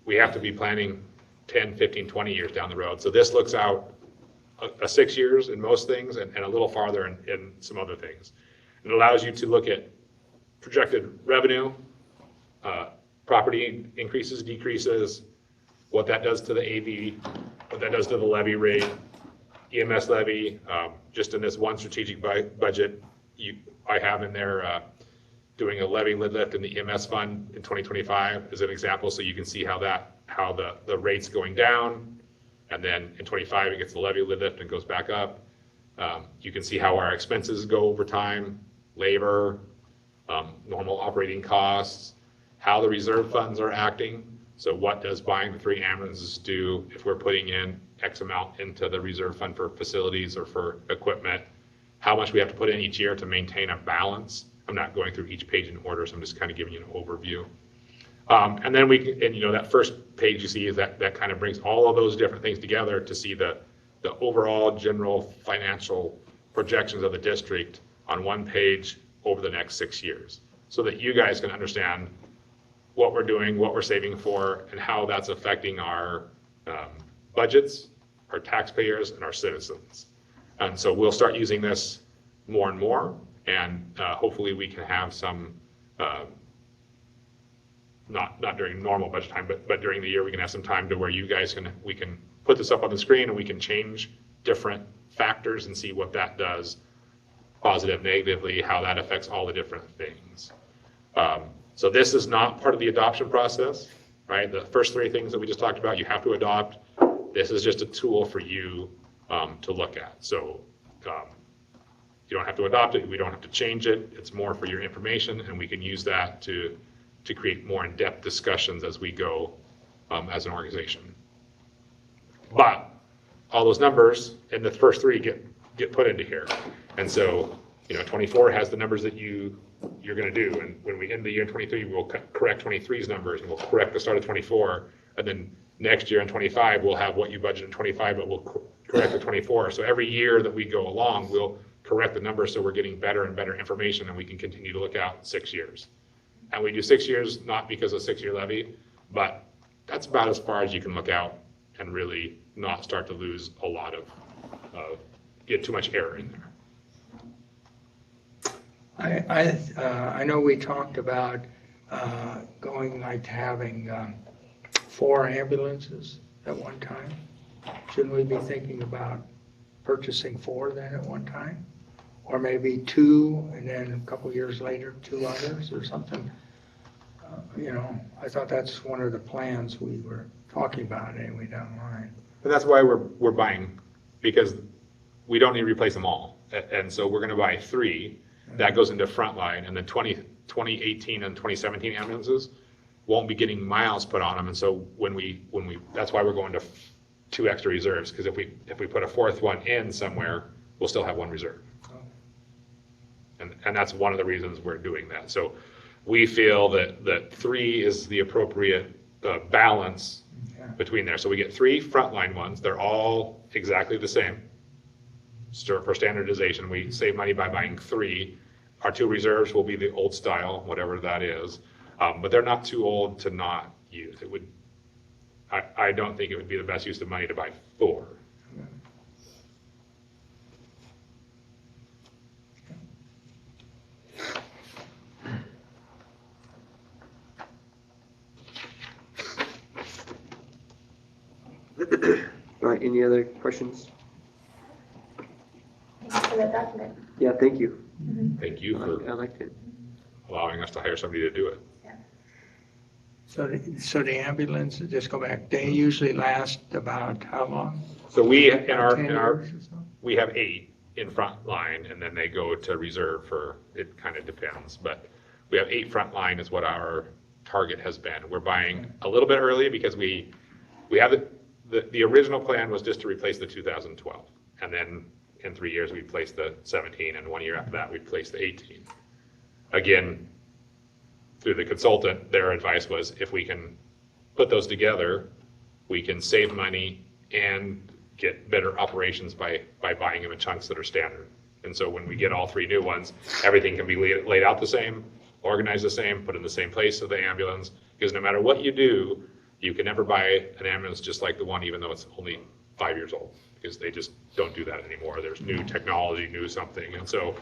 We have to be planning 10, 15, 20 years down the road. So this looks out 6 years in most things and a little farther in some other things. It allows you to look at projected revenue, property increases, decreases, what that does to the AV, what that does to the levy rate, EMS levy. Just in this one strategic budget, I have in there doing a levy lid lift in the EMS fund in 2025 as an example, so you can see how the rate's going down, and then in 25 it gets the levy lid lift and goes back up. You can see how our expenses go over time, labor, normal operating costs, how the reserve funds are acting. So what does buying the 3 ambulances do if we're putting in X amount into the reserve fund for facilities or for equipment? How much we have to put in each year to maintain a balance? I'm not going through each page in order, so I'm just kind of giving you an overview. And then that first page you see is that kind of brings all of those different things together to see the overall general financial projections of the district on one page over the next 6 years, so that you guys can understand what we're doing, what we're saving for, and how that's affecting our budgets, our taxpayers, and our citizens. And so we'll start using this more and more, and hopefully we can have some, not during normal budget time, but during the year we can have some time to where you guys we can put this up on the screen and we can change different factors and see what that does, positive, negatively, how that affects all the different things. So this is not part of the adoption process, right? The first 3 things that we just talked about, you have to adopt. This is just a tool for you to look at. So you don't have to adopt it. We don't have to change it. It's more for your information, and we can use that to create more in-depth discussions as we go as an organization. But all those numbers in the first 3 get put into here. And so, 24 has the numbers that you're going to do. And when we end the year in 23, we'll correct 23's numbers, and we'll correct the start of 24. And then next year in 25, we'll have what you budgeted in 25, but we'll correct the 24. So every year that we go along, we'll correct the numbers so we're getting better and better information, and we can continue to look out 6 years. And we do 6 years, not because of 6-year levy, but that's about as far as you can look out and really not start to lose a lot of get too much error in there. I know we talked about going like to having 4 ambulances at one time. Shouldn't we be thinking about purchasing 4 then at one time? Or maybe 2 and then a couple years later 2 others or something? I thought that's one of the plans we were talking about anyway down the line. And that's why we're buying, because we don't need to replace them all. And so we're gonna buy 3, that goes into frontline, and then 2018 and 2017 ambulances won't be getting miles put on them, and so when we, that's why we're going to 2 extra reserves, because if we put a 4th one in somewhere, we'll still have 1 reserve. And that's one of the reasons we're doing that. So we feel that 3 is the appropriate balance between there. So we get 3 frontline ones, they're all exactly the same. For standardization, we save money by buying 3. Our 2 reserves will be the old style, whatever that is, but they're not too old to not use. It would, I don't think it would be the best use of money to buy 4. All right, any other questions? Thanks for that document. Yeah, thank you. Thank you I for liked it. allowing us to hire somebody to do it. So the ambulance, just go back, they usually last about how long? So we, About 10 years or so? we have 8 in front line, and then they go to reserve for, it kind of depends, but we have 8 front line is what our target has been. We're buying a little bit early because we have the original plan was just to replace the 2012. And then in 3 years, we placed the 17, and 1 year after that, we placed the 18. Again, through the consultant, their advice was if we can put those together, we can save money and get better operations by buying them in chunks that are standard. And so when we get all 3 new ones, everything can be laid out the same, organized the same, put in the same place of the ambulance, because no matter what you do, you can never buy an ambulance just like the one, even though it's only 5 years old, because they just don't do that anymore. There's new technology, new something. And so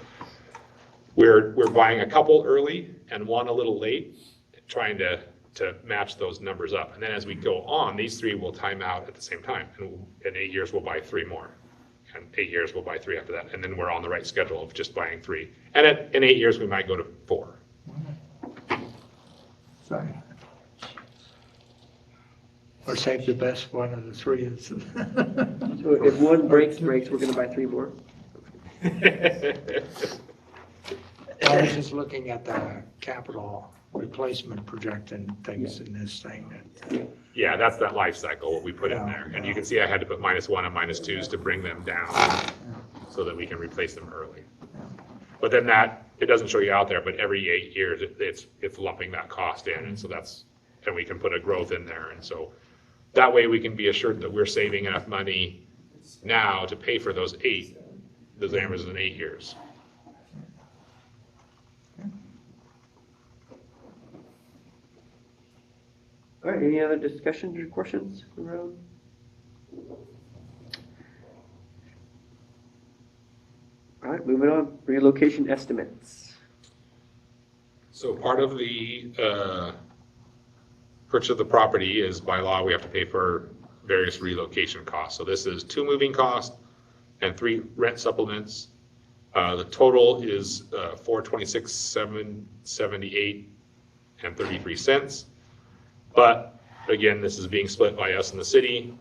we're buying a couple early and 1 a little late, trying to match those numbers up. And then as we go on, these 3 will time out at the same time. And in 8 years, we'll buy 3 more. And 8 years, we'll buy 3 after that. And then we're on the right schedule of just buying 3. And in 8 years, we might go to 4. Sorry. Or save the best one of the 3. So if 1 breaks, we're gonna buy 3 more? I was just looking at the capital replacement projecting things in this thing. Yeah, that's that life cycle, what we put in there. And you can see I had to put -1 and -2s to bring them down so that we can replace them early. But then it doesn't show you out there, but every 8 years, it's lumping that cost in. And so and we can put a growth in there. And so that way we can be assured that we're saving enough money now to pay for those ambulances in 8 years. All right, any other discussions or questions around? All right, moving on, relocation estimates. So part of the purchase of the property is by law, we have to pay for various relocation costs. So this is 2 moving costs and 3 rent supplements. The total is $426,778 and 33 cents. But again, this is being split by us and the city.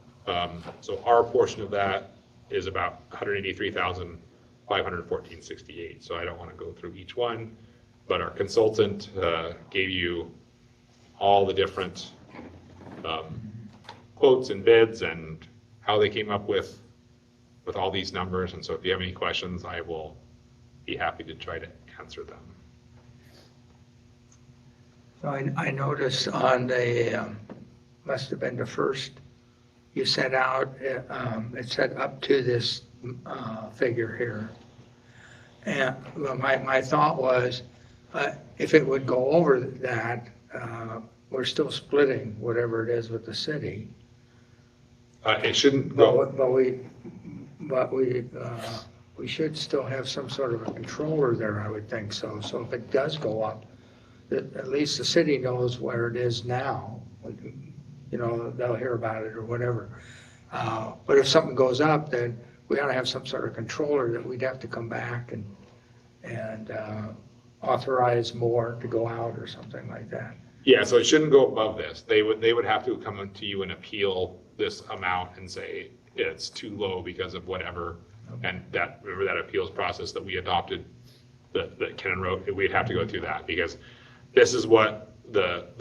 So our portion of that is about $183,514.68. So I don't want to go through each one, but our consultant gave you all the different quotes and bids and how they came up with all these numbers. And so if you have any questions, I will be happy to try to answer them. So I noticed on the, must have been the first you sent out, it said up to this figure here. And well, my thought was, if it would go over that, we're still splitting whatever it is with the city. It shouldn't go. But we should still have some sort of a controller there, I would think so. So if it does go up, at least the city knows where it is now. You know, they'll hear about it or whatever. But if something goes up, then we ought to have some sort of controller that we'd have to come back and authorize more to go out or something like that. Yeah, so it shouldn't go above this. They would have to come to you and appeal this amount and say it's too low because of whatever. And that, remember that appeals process that we adopted, that Ken wrote, we'd have to go through that because this is what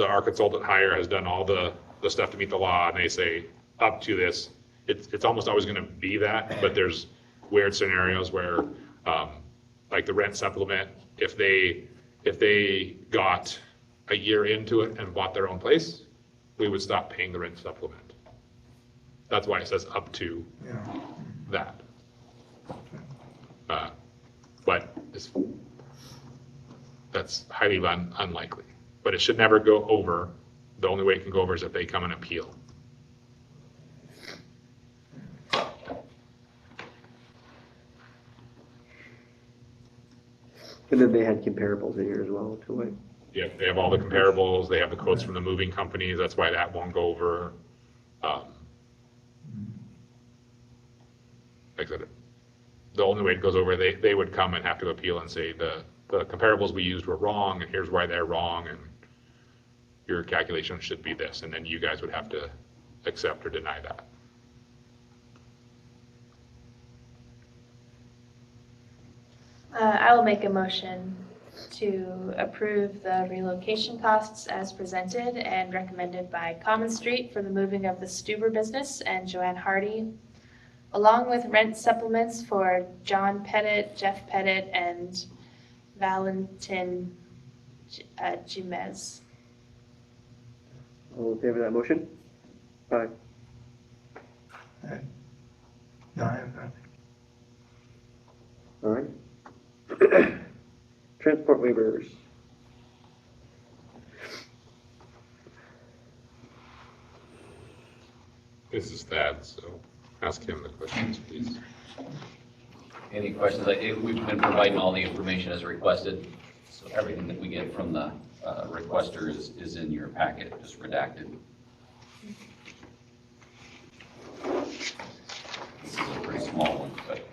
our consultant hire has done all the stuff to meet the law, and they say up to this. It's almost always gonna be that, but there's weird scenarios where, like the rent supplement, if they got a year into it and bought their own place, we would stop paying the rent supplement. That's why it says up to Yeah. that. But that's highly unlikely. But it should never go over. The only way it can go over is if they come and appeal. And then they had comparables in here as well, too, right? Yeah, they have all the comparables, they have the quotes from the moving companies, that's why that won't go over. Like I said, the only way it goes over, they would come and have to appeal and say the comparables we used were wrong, and here's why they're wrong, and your calculation should be this, and then you guys would have to accept or deny that. I will make a motion to approve the relocation costs as presented and recommended by Common Street for the moving of the Stuber business and Joanne Hardy, along with rent supplements for John Pettit, Jeff Pettit, and Valentin Jumez. All in favor of that motion? Aye. No, I have nothing. All right. Transport waivers. This is Thad, so ask him the questions, please. Any questions? We've been providing all the information as requested, so everything that we get from the requester is in your packet, just redacted. This is a pretty small one, but.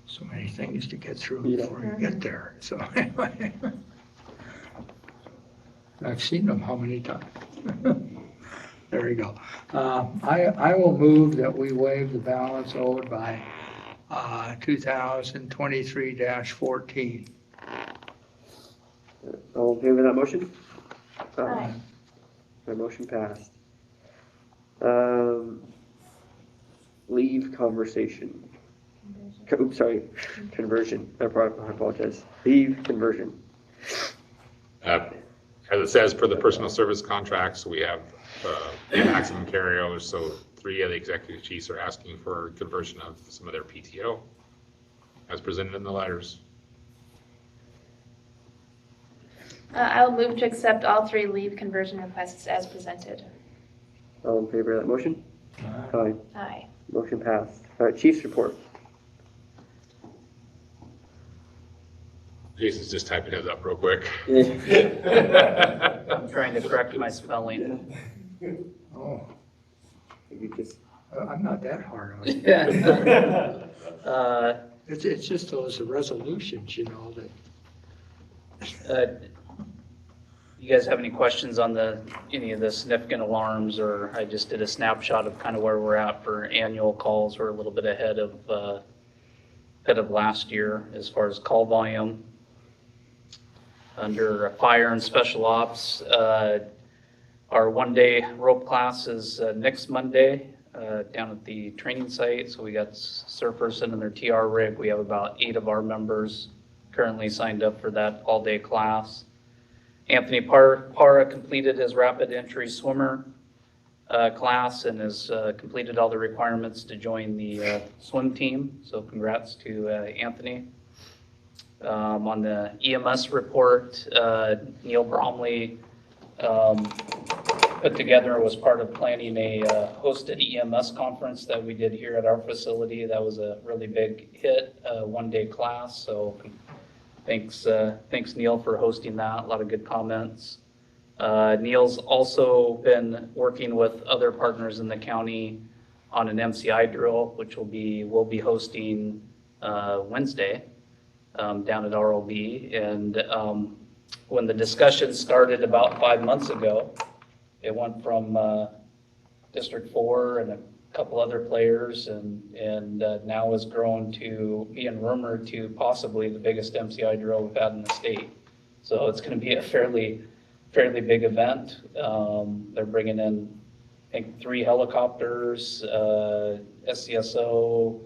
So many things to get through Yeah. before you get there, so anyway. I've seen them how many times? There you go. I will move that we waive the balance owed by 2023-14. All in favor of that motion? Aye. That motion passed. Leave conversation. Oops, sorry, conversion. I apologize. Leave conversion. As it says, for the personal service contracts, we have maximum carryovers, so 3 of the executive chiefs are asking for conversion of some of their PTO, as presented in the letters. I will move to accept all 3 leave conversion requests as presented. All in favor of that motion? Aye. Aye. Motion passed. All right, chief's report. Jason's just typing his up real quick. I'm trying to correct my spelling. Oh, You just, I'm not that hard on it. Uh, It's just those resolutions, you know, that, You guys have any questions on any of the significant alarms, or I just did a snapshot of kind of where we're at for annual calls. We're a little bit ahead of last year as far as call volume. Under fire and special ops, our one-day rope class is next Monday down at the training site. So we got surfers sitting in their TR rig. We have about 8 of our members currently signed up for that all-day class. Anthony Parra completed his rapid entry swimmer class and has completed all the requirements to join the swim team. So congrats to Anthony. On the EMS report, Neil Bromley put together, was part of planning a hosted EMS conference that we did here at our facility. That was a really big hit, one-day class. So Thanks Neil for hosting that, a lot of good comments. Neil's also been working with other partners in the county on an MCI drill, which we'll be hosting Wednesday down at ROB. And when the discussion started about 5 months ago, it went from District 4 and a couple other players, and now has grown to being rumored to possibly the biggest MCI drill we've had in the state. So it's going to be a fairly big event. They're bringing in, I think, 3 helicopters, SCSO,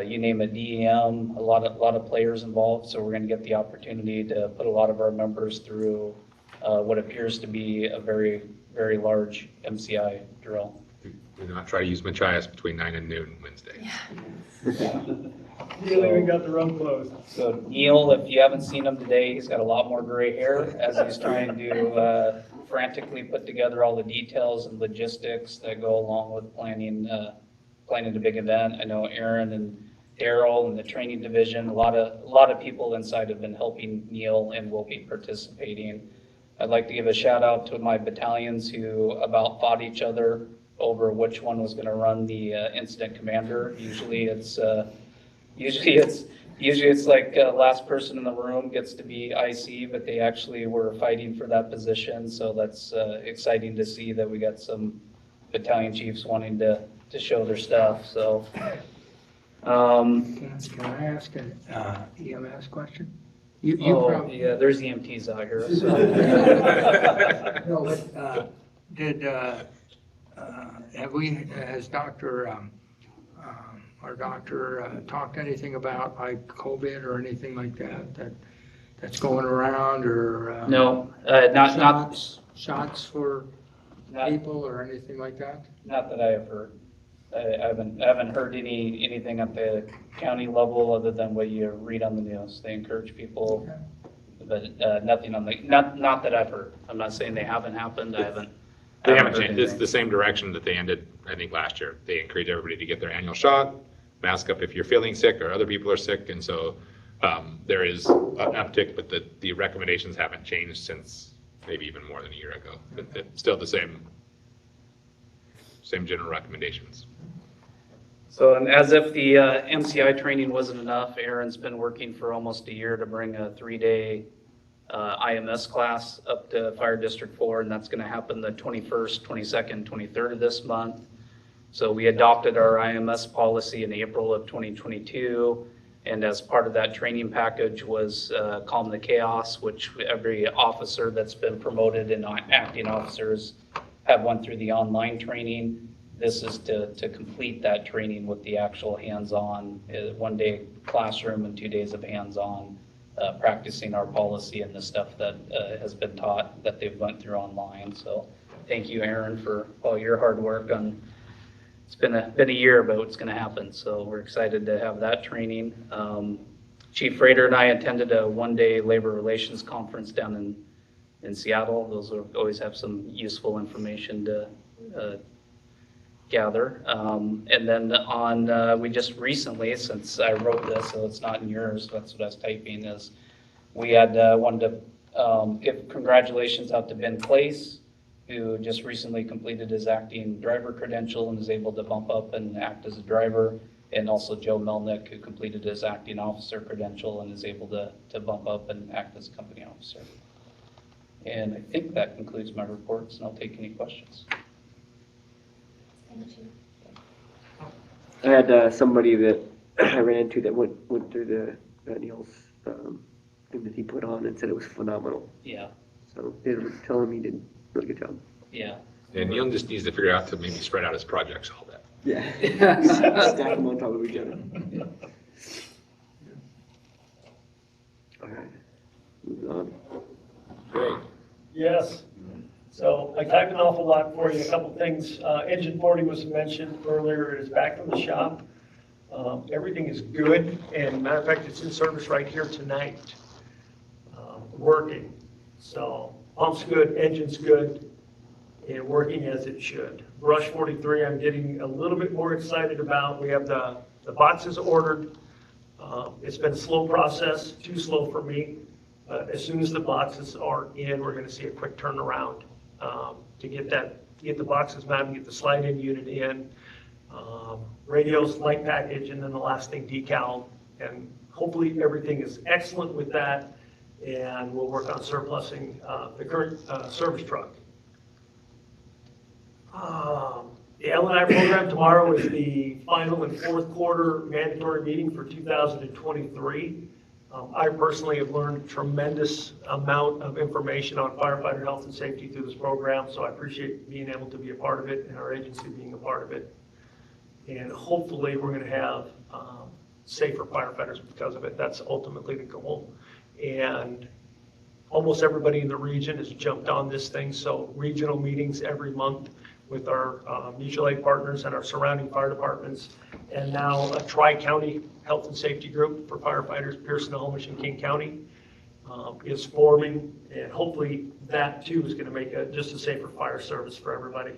you name it, DEM, a lot of players involved. So we're going to get the opportunity to put a lot of our members through what appears to be a very, very large MCI drill. Do not try to use Machias between 9 and noon Wednesday. You even got the room closed. So Neil, if you haven't seen him today, he's got a lot more gray hair as he's trying to frantically put together all the details and logistics that go along with planning a big event. I know Aaron and Daryl and the training division, a lot of people inside have been helping Neil and will be participating. I'd like to give a shout out to my battalions who about fought each other over which one was going to run the incident commander. Usually it's like last person in the room gets to be IC, but they actually were fighting for that position. So that's exciting to see that we got some battalion chiefs wanting to show their stuff. So Can I ask an EMS question? You probably, yeah, there's EMTs out here. So. no, but has our doctor talked anything about like COVID or anything like that's going around, or No, shots for people or anything like that? Not that I have heard. I haven't heard anything at the county level other than what you read on the news. They encourage people, but nothing on the not that I've heard. I'm not saying they haven't happened. I haven't. They haven't changed. It's the same direction that they ended, I think, last year. They encourage everybody to get their annual shot, mask up if you're feeling sick or other people are sick, and so there is an uptick, but the recommendations haven't changed since maybe even more than a year ago. It's still the same general recommendations. So, and as if the MCI training wasn't enough, Aaron's been working for almost a year to bring a 3-day IMS class up to Fire District 4, and that's going to happen the 21st, 22nd, 23rd of this month. So we adopted our IMS policy in April of 2022, and as part of that training package was Calm the Chaos, which every officer that's been promoted and acting officers have went through the online training. This is to complete that training with the actual hands-on, 1-day classroom and 2 days of hands-on, practicing our policy and the stuff that has been taught that they've went through online. So thank you, Aaron, for all your hard work on. It's been a year, but it's going to happen. So we're excited to have that training. Chief Rader and I attended a 1-day labor relations conference down in Seattle. Those will always have some useful information to gather. And then we just recently, since I wrote this, so it's not in yours, that's what I was typing, is we had wanted to give congratulations out to Ben Place, who just recently completed his acting driver credential and is able to bump up and act as a driver, and also Joe Melnick, who completed his acting officer credential and is able to bump up and act as a company officer. And I think that concludes my reports, and I'll take any questions. I had somebody that I ran into that went through the Neil's thing that he put on and said it was phenomenal. Yeah, So they were telling me he did a really good job. yeah. And Neil just needs to figure out to maybe spread out his projects a little bit. Yeah. Stack them on top of each other. All right. Moving on. Great. Yes. So I typed an awful lot for you. A couple things. Engine 40 was mentioned earlier. It is back from the shop. Everything is good. And matter of fact, it's in service right here tonight. Working. So pump's good, engine's good, and working as it should. Brush 43, I'm getting a little bit more excited about. We have the boxes ordered. It's been a slow process, too slow for me. As soon as the boxes are in, we're going to see a quick turnaround to get the boxes mounted, get the slide-in unit in, radios, light package, and then the last thing, decal. And hopefully everything is excellent with that, and we'll work on surplusing the current service truck. The L&I program tomorrow is the final and fourth quarter mandatory meeting for 2023. I personally have learned a tremendous amount of information on firefighter health and safety through this program, so I appreciate being able to be a part of it and our agency being a part of it. And hopefully we're going to have safer firefighters because of it. That's ultimately the goal. And almost everybody in the region has jumped on this thing, so regional meetings every month with our mutual aid partners and our surrounding fire departments, and now a tri-county health and safety group for firefighters, Pierce, Snohomish, and King County is forming, and hopefully that too is going to make just a safer fire service for everybody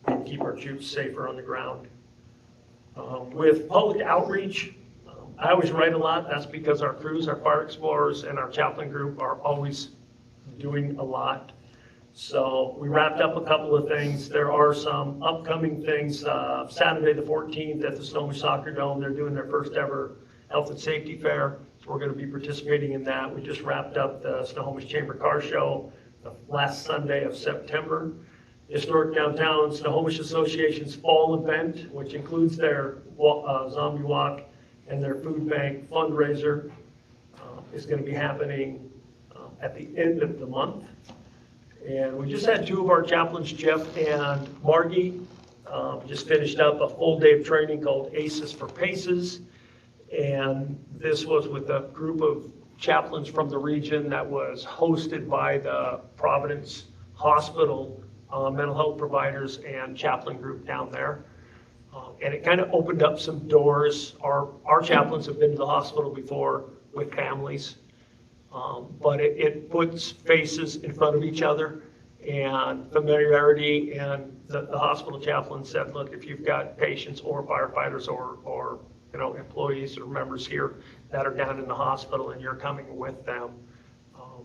and keep our troops safer on the ground. With public outreach, I always write a lot. That's because our crews, our fire explorers, and our chaplain group are always doing a lot. So we wrapped up a couple of things. There are some upcoming things. Saturday the 14th at the Snohomish Soccer Dome, they're doing their first ever health and safety fair. So we're going to be participating in that. We just wrapped up the Snohomish Chamber Car Show the last Sunday of September. Historic Downtown Snohomish Association's fall event, which includes their zombie walk and their food bank fundraiser, is going to be happening at the end of the month. And we just had two of our chaplains, Jeff and Margie, just finished up a full day of training called ACES for PACES. And this was with a group of chaplains from the region that was hosted by the Providence Hospital mental health providers and chaplain group down there. And it kind of opened up some doors. Our chaplains have been to the hospital before with families. But it puts faces in front of each other and familiarity, and the hospital chaplain said, look, if you've got patients or firefighters or employees or members here that are down in the hospital and you're coming with them,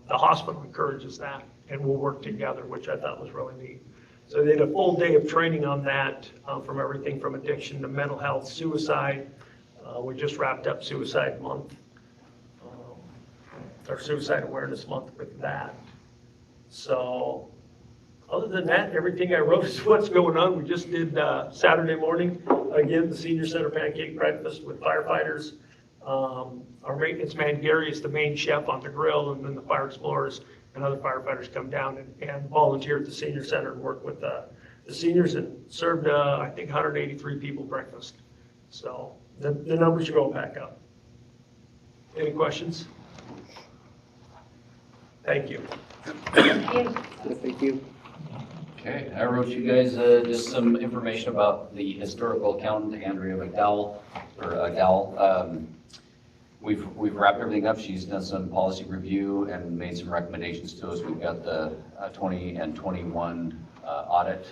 the hospital encourages that, and we'll work together, which I thought was really neat. So they did a full day of training on that, from everything from addiction to mental health, suicide. We just wrapped up Suicide Month. Our Suicide Awareness Month with that. So other than that, everything I wrote is what's going on. We just did Saturday morning, again, the Senior Center Pancake Breakfast with firefighters. Our maintenance man, Gary, is the main chef on the grill, and then the fire explorers and other firefighters come down and volunteer at the Senior Center and work with the seniors, and served, I think, 183 people breakfast. So the numbers are going back up. Any questions? Thank you. Thank you. Okay, I wrote you guys just some information about the historical accountant, Andrea McDowell, or Dowell. We've wrapped everything up. She's done some policy review and made some recommendations to us. We've got the 20 and 21 audit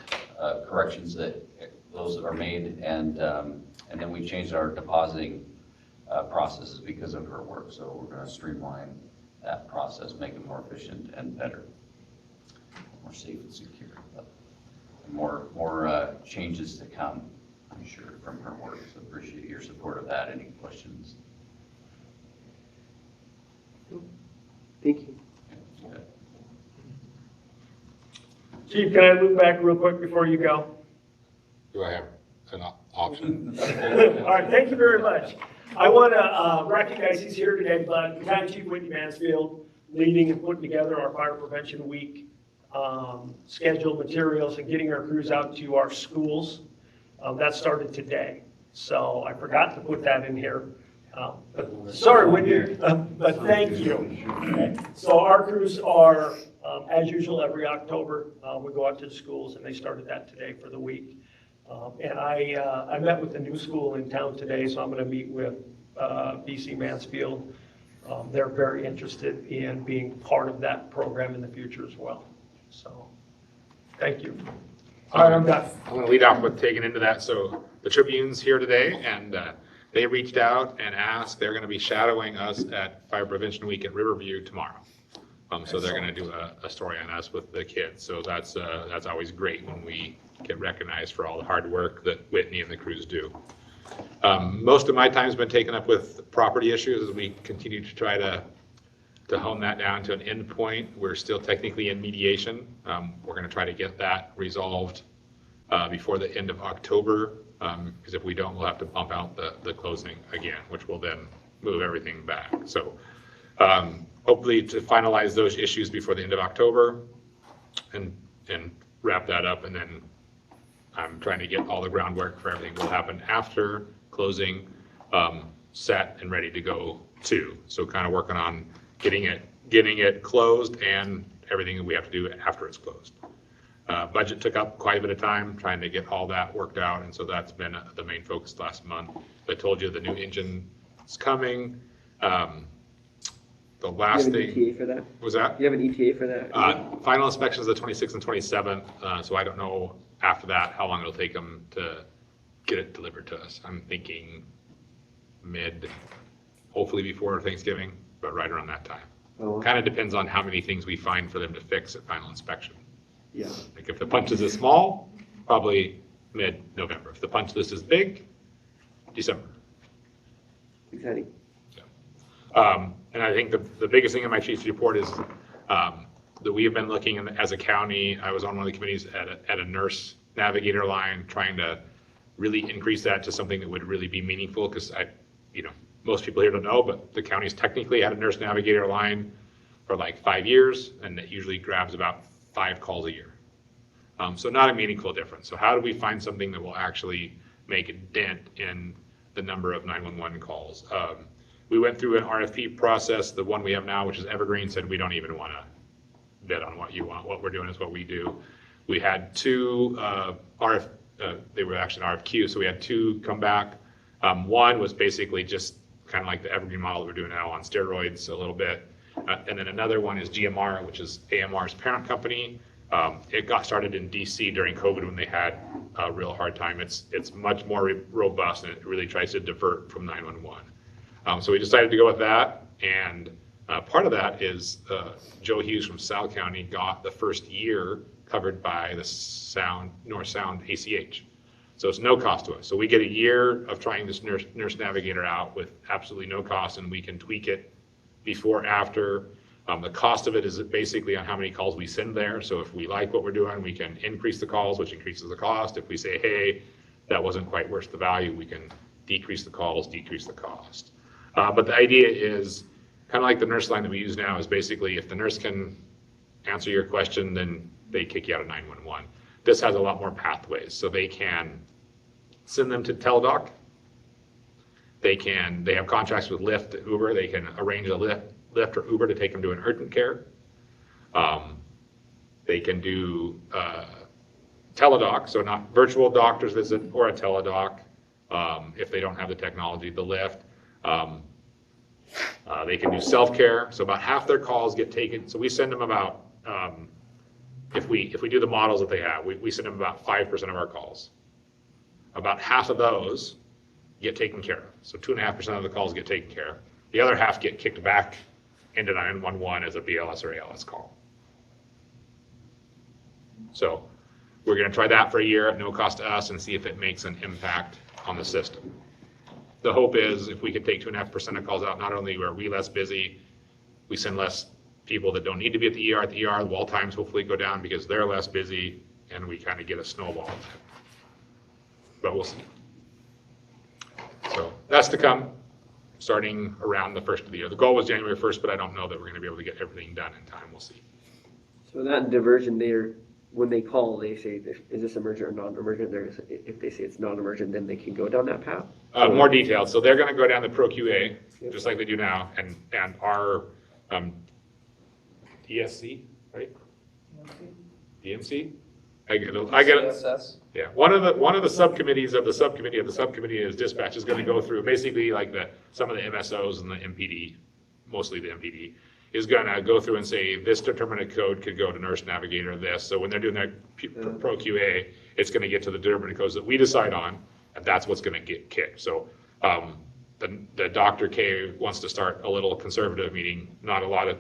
corrections that those are made, and then we changed our depositing processes because of her work. So we're going to streamline that process, make it more efficient and better, more safe and secure. But more changes to come, I'm sure, from her work. So appreciate your support of that. Any questions? Thank you. Okay. Chief, can I loop back real quick before you go? Do I have an option? All right, thank you very much. I want to recognize he's here today, but Battalion Chief Whitney Mansfield leading and putting together our Fire Prevention Week schedule, materials, and getting our crews out to our schools. That started today, so I forgot to put that in here. Sorry, Whitney, but thank you. Okay. So our crews are, as usual, every October, we go out to the schools, and they started that today for the week. And I met with the new school in town today, so I'm going to meet with BC Mansfield. They're very interested in being part of that program in the future as well. So, thank you. All right, I'm done. I'm going to lead off with taking into that. So the Tribune's here today, and They reached out and asked, they're gonna be shadowing us at Fire Prevention Week at Riverview tomorrow. So they're gonna do a story on us with the kids, so that's always great when we get recognized for all the hard work that Whitney and the crews do. Most of my time's been taken up with property issues as we continue to try to hone that down to an end point. We're still technically in mediation. We're gonna try to get that resolved before the end of October, because if we don't, we'll have to bump out the closing again, which will then move everything back. So hopefully to finalize those issues before the end of October and wrap that up, and then I'm trying to get all the groundwork for everything will happen after closing set and ready to go too. So kind of working on getting it closed and everything that we have to do after it's closed. Budget took up quite a bit of time trying to get all that worked out, and so that's been the main focus last month. I told you the new engine is coming. The last You have an thing ETA for that? was that. You have an ETA for that? Final inspections the 26th and 27th, so I don't know after that how long it'll take them to get it delivered to us. I'm thinking hopefully before Thanksgiving, but right around that time. Oh, Kind of depends on how many things we find for them to fix at final inspection. yeah. Like if the punch list is small, probably mid-November. If the punch list is big, December. Exciting. And I think the biggest thing in my chief's report is that we have been looking as a county. I was on one of the committees at a nurse navigator line, trying to really increase that to something that would really be meaningful, because most people here don't know, but the county's technically had a nurse navigator line for like 5 years, and it usually grabs about 5 calls a year. So not a meaningful difference. So how do we find something that will actually make a dent in the number of 911 calls? We went through an RFP process. The one we have now, which is Evergreen, said we don't even want to bid on what you want. What we're doing is what we do. We had 2 they were actually an RFQ, so we had 2 come back. One was basically just kind of like the Evergreen model that we're doing now on steroids a little bit. And then another one is GMR, which is AMR's parent company. It got started in DC during COVID when they had a real hard time. It's much more robust, and it really tries to divert from 911. So we decided to go with that, and part of that is Joe Hughes from Sal County got the first year covered by the North Sound ACH. So it's no cost to us. So we get a year of trying this nurse navigator out with absolutely no cost, and we can tweak it before, after. The cost of it is basically on how many calls we send there. So if we like what we're doing, we can increase the calls, which increases the cost. If we say, hey, that wasn't quite worth the value, we can decrease the calls, decrease the cost. But the idea is kind of like the nurse line that we use now, is basically if the nurse can answer your question, then they kick you out of 911. This has a lot more pathways, so they can send them to Teledoc. They have contracts with Lyft, Uber. They can arrange a Lyft or Uber to take them to an urgent care. They can do Teledoc, so not virtual doctor's visit or a Teledoc if they don't have the technology, the Lyft. They can do self-care, so about half their calls get taken. So we send them about, if we do the models that they have, we send them about 5% of our calls. About half of those get taken care of. So 2.5% of the calls get taken care of. The other half get kicked back into 911 as a BLS or ALS call. So we're going to try that for a year at no cost to us and see if it makes an impact on the system. The hope is if we could take 2.5% of calls out, not only are we less busy, we send less people that don't need to be at the ER. The wall times hopefully go down because they're less busy, and we kind of get a snowball. But we'll see. So that's to come, starting around the first of the year. The goal was January 1st, but I don't know that we're going to be able to get everything done in time. We'll see. So that diversion there, when they call, they say, is this emergent or non-emergent? If they say it's non-emergent, then they can go down that path? More detailed. So they're going to go down the Pro QA, just like they do now, and our DSC, right? DMC? I get it. CSS. Yeah, one of the subcommittees of the subcommittee is dispatch is going to go through basically like some of the MSOs and the MPD, mostly the MPD, is going to go through and say this determinate code could go to nurse navigator this. So when they're doing their Pro QA, it's going to get to the determinate codes that we decide on, and that's what's going to get kicked. So The Dr. K wants to start a little conservative, meaning not a lot of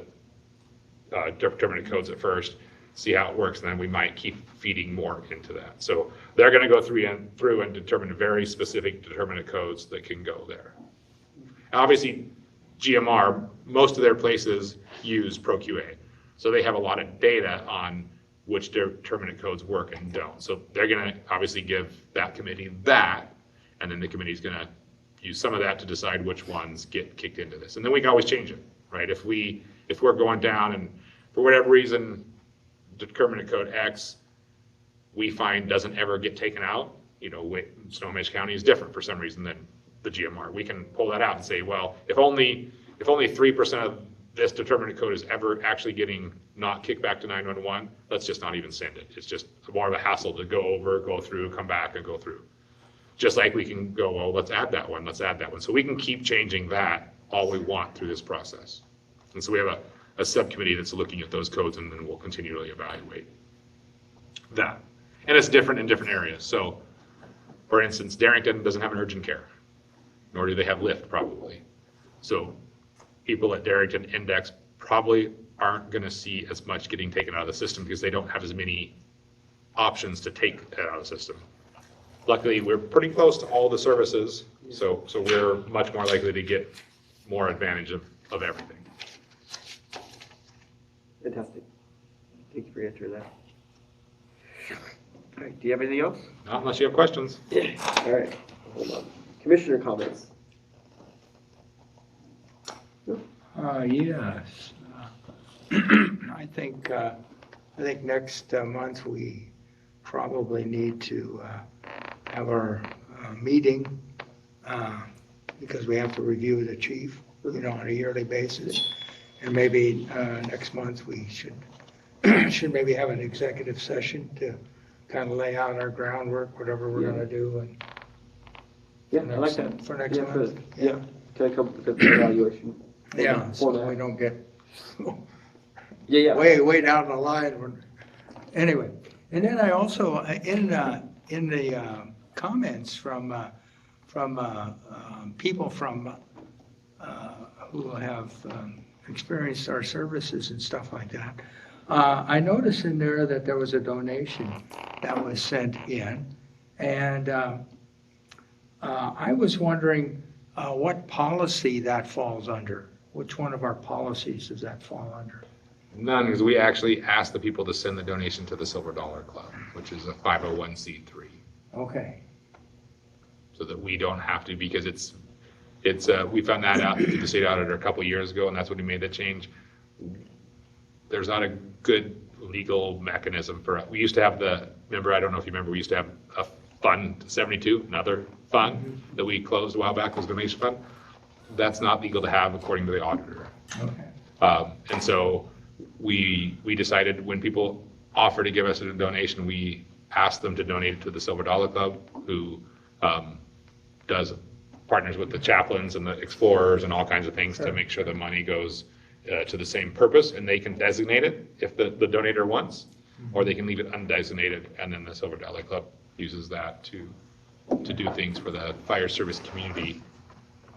determinant codes at first, see how it works, and then we might keep feeding more into that. So they're going to go through and determine very specific determinant codes that can go there. Obviously, GMR, most of their places use ProQA. So they have a lot of data on which determinant codes work and don't. So they're going to obviously give that committee that, and then the committee's going to use some of that to decide which ones get kicked into this. And then we can always change it, right? If we're going down and for whatever reason, determinant code X, we find doesn't ever get taken out, Snohomish County is different for some reason than the GMR. We can pull that out and say, well, if only 3% of this determinant code is ever actually getting not kicked back to 911, let's just not even send it. It's just more of a hassle to go through, come back and go through. Just like we can go, well, let's add that one. So we can keep changing that all we want through this process. And so we have a subcommittee that's looking at those codes, and then we'll continually evaluate that. And it's different in different areas. So, for instance, Darrington doesn't have an urgent care, nor do they have lift probably. So people at Darrington Index probably aren't going to see as much getting taken out of the system because they don't have as many options to take it out of the system. Luckily, we're pretty close to all the services, so we're much more likely to get more advantage of everything. Fantastic. Thank you for answering that. All right, do you have anything else? Not unless you have questions. All right, hold on. Commissioner comments? Yes. I think next month we probably need to have our meeting because we have to review the chief, on a yearly basis. And maybe next month we should maybe have an executive session to kind of lay out our groundwork, whatever we're going to do. And Yeah, I like that. For next month. Yeah, can I come up with an evaluation? Yeah, so we don't get Yeah. way down the line. Anyway, and then I also, in the comments from people who have experienced our services and stuff like that, I noticed in there that there was a donation that was sent in, and I was wondering what policy that falls under. Which one of our policies does that fall under? None, because we actually asked the people to send the donation to the Silver Dollar Club, which is a 501c3. Okay. So that we don't have to, because we found that out through the state auditor a couple of years ago, and that's when we made the change. There's not a good legal mechanism for it. We used to have I don't know if you remember, we used to have a Fund 72, another fund that we closed a while back, was a donation fund. That's not legal to have according to the auditor. Okay. And so we decided when people offer to give us a donation, we ask them to donate it to the Silver Dollar Club, who partners with the chaplains and the explorers and all kinds of things to make sure the money goes to the same purpose, and they can designate it if the donor wants, or they can leave it undesignated, and then the Silver Dollar Club uses that to do things for the fire service community,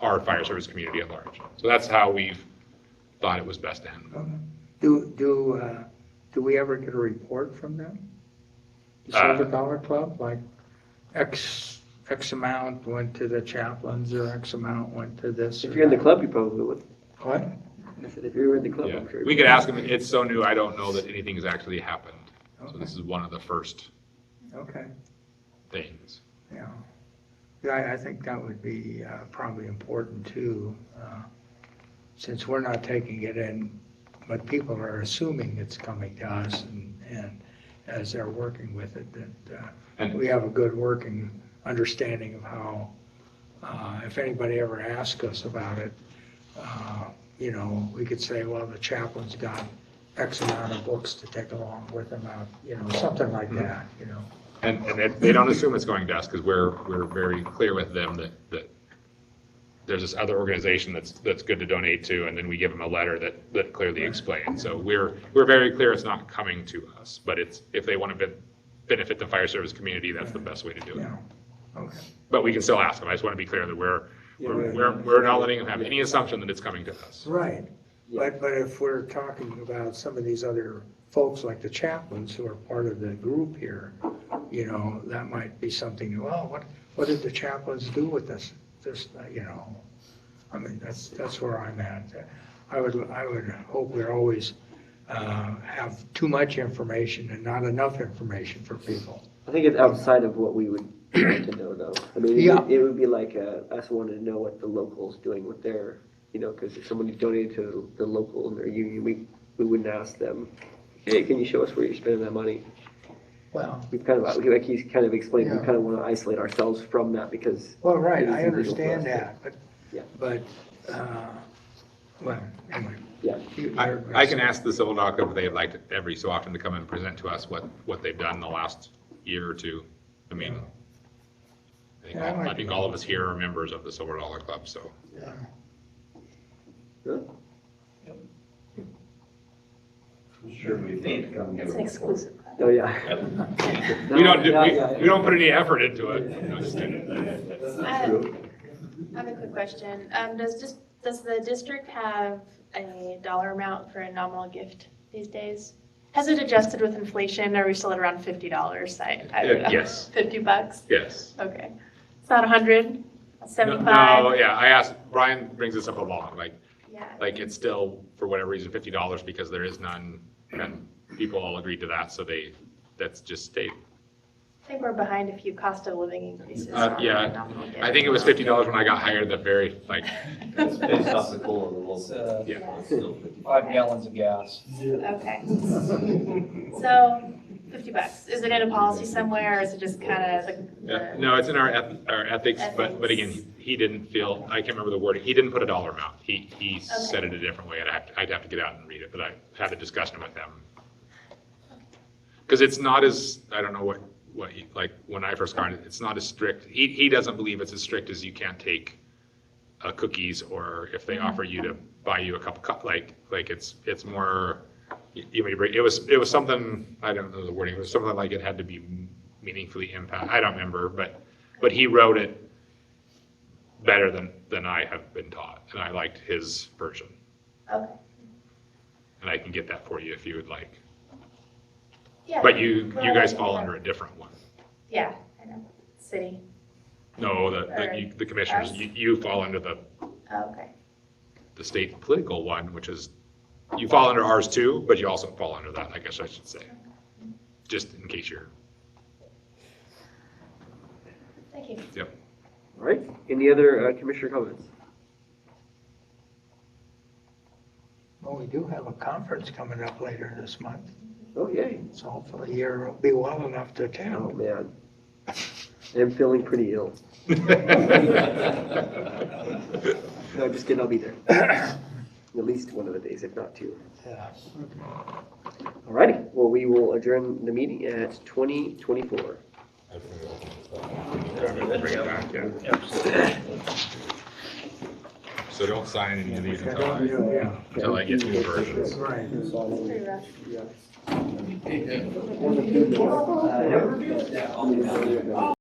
our fire service community at large. So that's how we've thought it was best to handle. Okay. Do we ever get a report from them? The Silver Dollar Club, like X amount went to the chaplains, or X amount went to this? If you're in the club, you probably would. What? I said, if you're in the club, Yeah. I'm sure. We could ask them. It's so new, I don't know that anything has actually happened. So Okay. this is one of the first Okay. things. Yeah. Yeah, I think that would be probably important too, since we're not taking it in, but people are assuming it's coming to us, and as they're working with it, that we have a good working understanding of how, if anybody ever asks us about it, we could say, well, the chaplain's got X amount of books to take along with them out, something like that. And they don't assume it's going to us, because we're very clear with them that there's this other organization that's good to donate to, and then we give them a letter that clearly explains. So we're very clear it's not coming to us, but if they want to benefit the fire service community, that's the best way to do it. Yeah. Okay. But we can still ask them. I just want to be clear that we're We're not letting them have any assumption that it's coming to us. Right. Yeah. But if we're talking about some of these other folks like the chaplains who are part of the group here, you know, that might be something, well, what did the chaplains do with this, you know? I mean, that's where I'm at. I would hope we're always, have too much information and not enough information for people. I think it's outside of what we would want to know, though. I mean, Yeah. it would be like us wanting to know what the local's doing with their, you know, because if somebody donated to the local and their union, we wouldn't ask them, hey, can you show us where you're spending that money? Well, We've kind of, like he's kind of explained, we Yeah. kind of want to isolate ourselves from that because. well, right, it is I illegal for understand us to- that, Yeah. well, anyway. Yeah. I can ask the civil doctor if they'd like every so often to come and present to us what they've done in the last year or two. I mean, I think all of us here are members of the Silver Dollar Club, so. Really? Sure, we think. It's an exclusive. Oh, yeah. We don't, Yeah. we don't put any effort into it. No, just kidding. I have a quick question. Does the district have a dollar amount for a nominal gift these days? Has it adjusted with inflation? Are we still at around $50? I don't know. Yes. $50? Yes. Okay. It's not 100, 75? No, yeah, I asked, Brian brings this up a lot, Yeah. like it's still, for whatever reason, $50 because there is none, and people all agreed to that, so that's just stayed. I think we're behind a few cost of living increases. Yeah, on nominal gift. I think it was $50 when I got hired, the very, like, It's based off the cola, the local. yeah. It's still 50. 5 gallons of gas. Okay. So, $50. Is it in a policy somewhere, or is it just kind of Yeah, no, it's in our ethics, but again, he didn't feel, I can't remember the wording, he didn't put a dollar amount. He said it a different way, I'd have to get out and read it, but I had a discussion with him. Because it's not as, I don't know like, when I first got it, it's not as strict, he doesn't believe it's as strict as you can't take cookies, or if they offer you to buy you a cup of, like it's more, it was something, I don't know the wording, it was something like it had to be meaningfully impact, I don't remember, but he wrote it better than I have been taught, and I liked his version. Okay. And I can get that for you if you would like. Yeah. But you Well, guys fall under a different one. Yeah, I know. City. No, Or the commissioners, us? you fall under Oh, okay. the state political one, which is, you fall under ours too, but you also fall under that, I guess I should say. Just in case you're, Thank you. yep. All right. Any other commissioner comments? Well, we do have a conference coming up later this month, Oh, yay. so hopefully you'll be well enough to Oh, attend. man. I'm feeling pretty ill. No, just kidding, I'll be there. At least one of the days, if not two. Yeah. All righty. Well, we will adjourn the meeting at 20:24. Bring it back, yeah. So don't sign any of these Yeah, until I get new versions. right. Pretty rough. Yeah.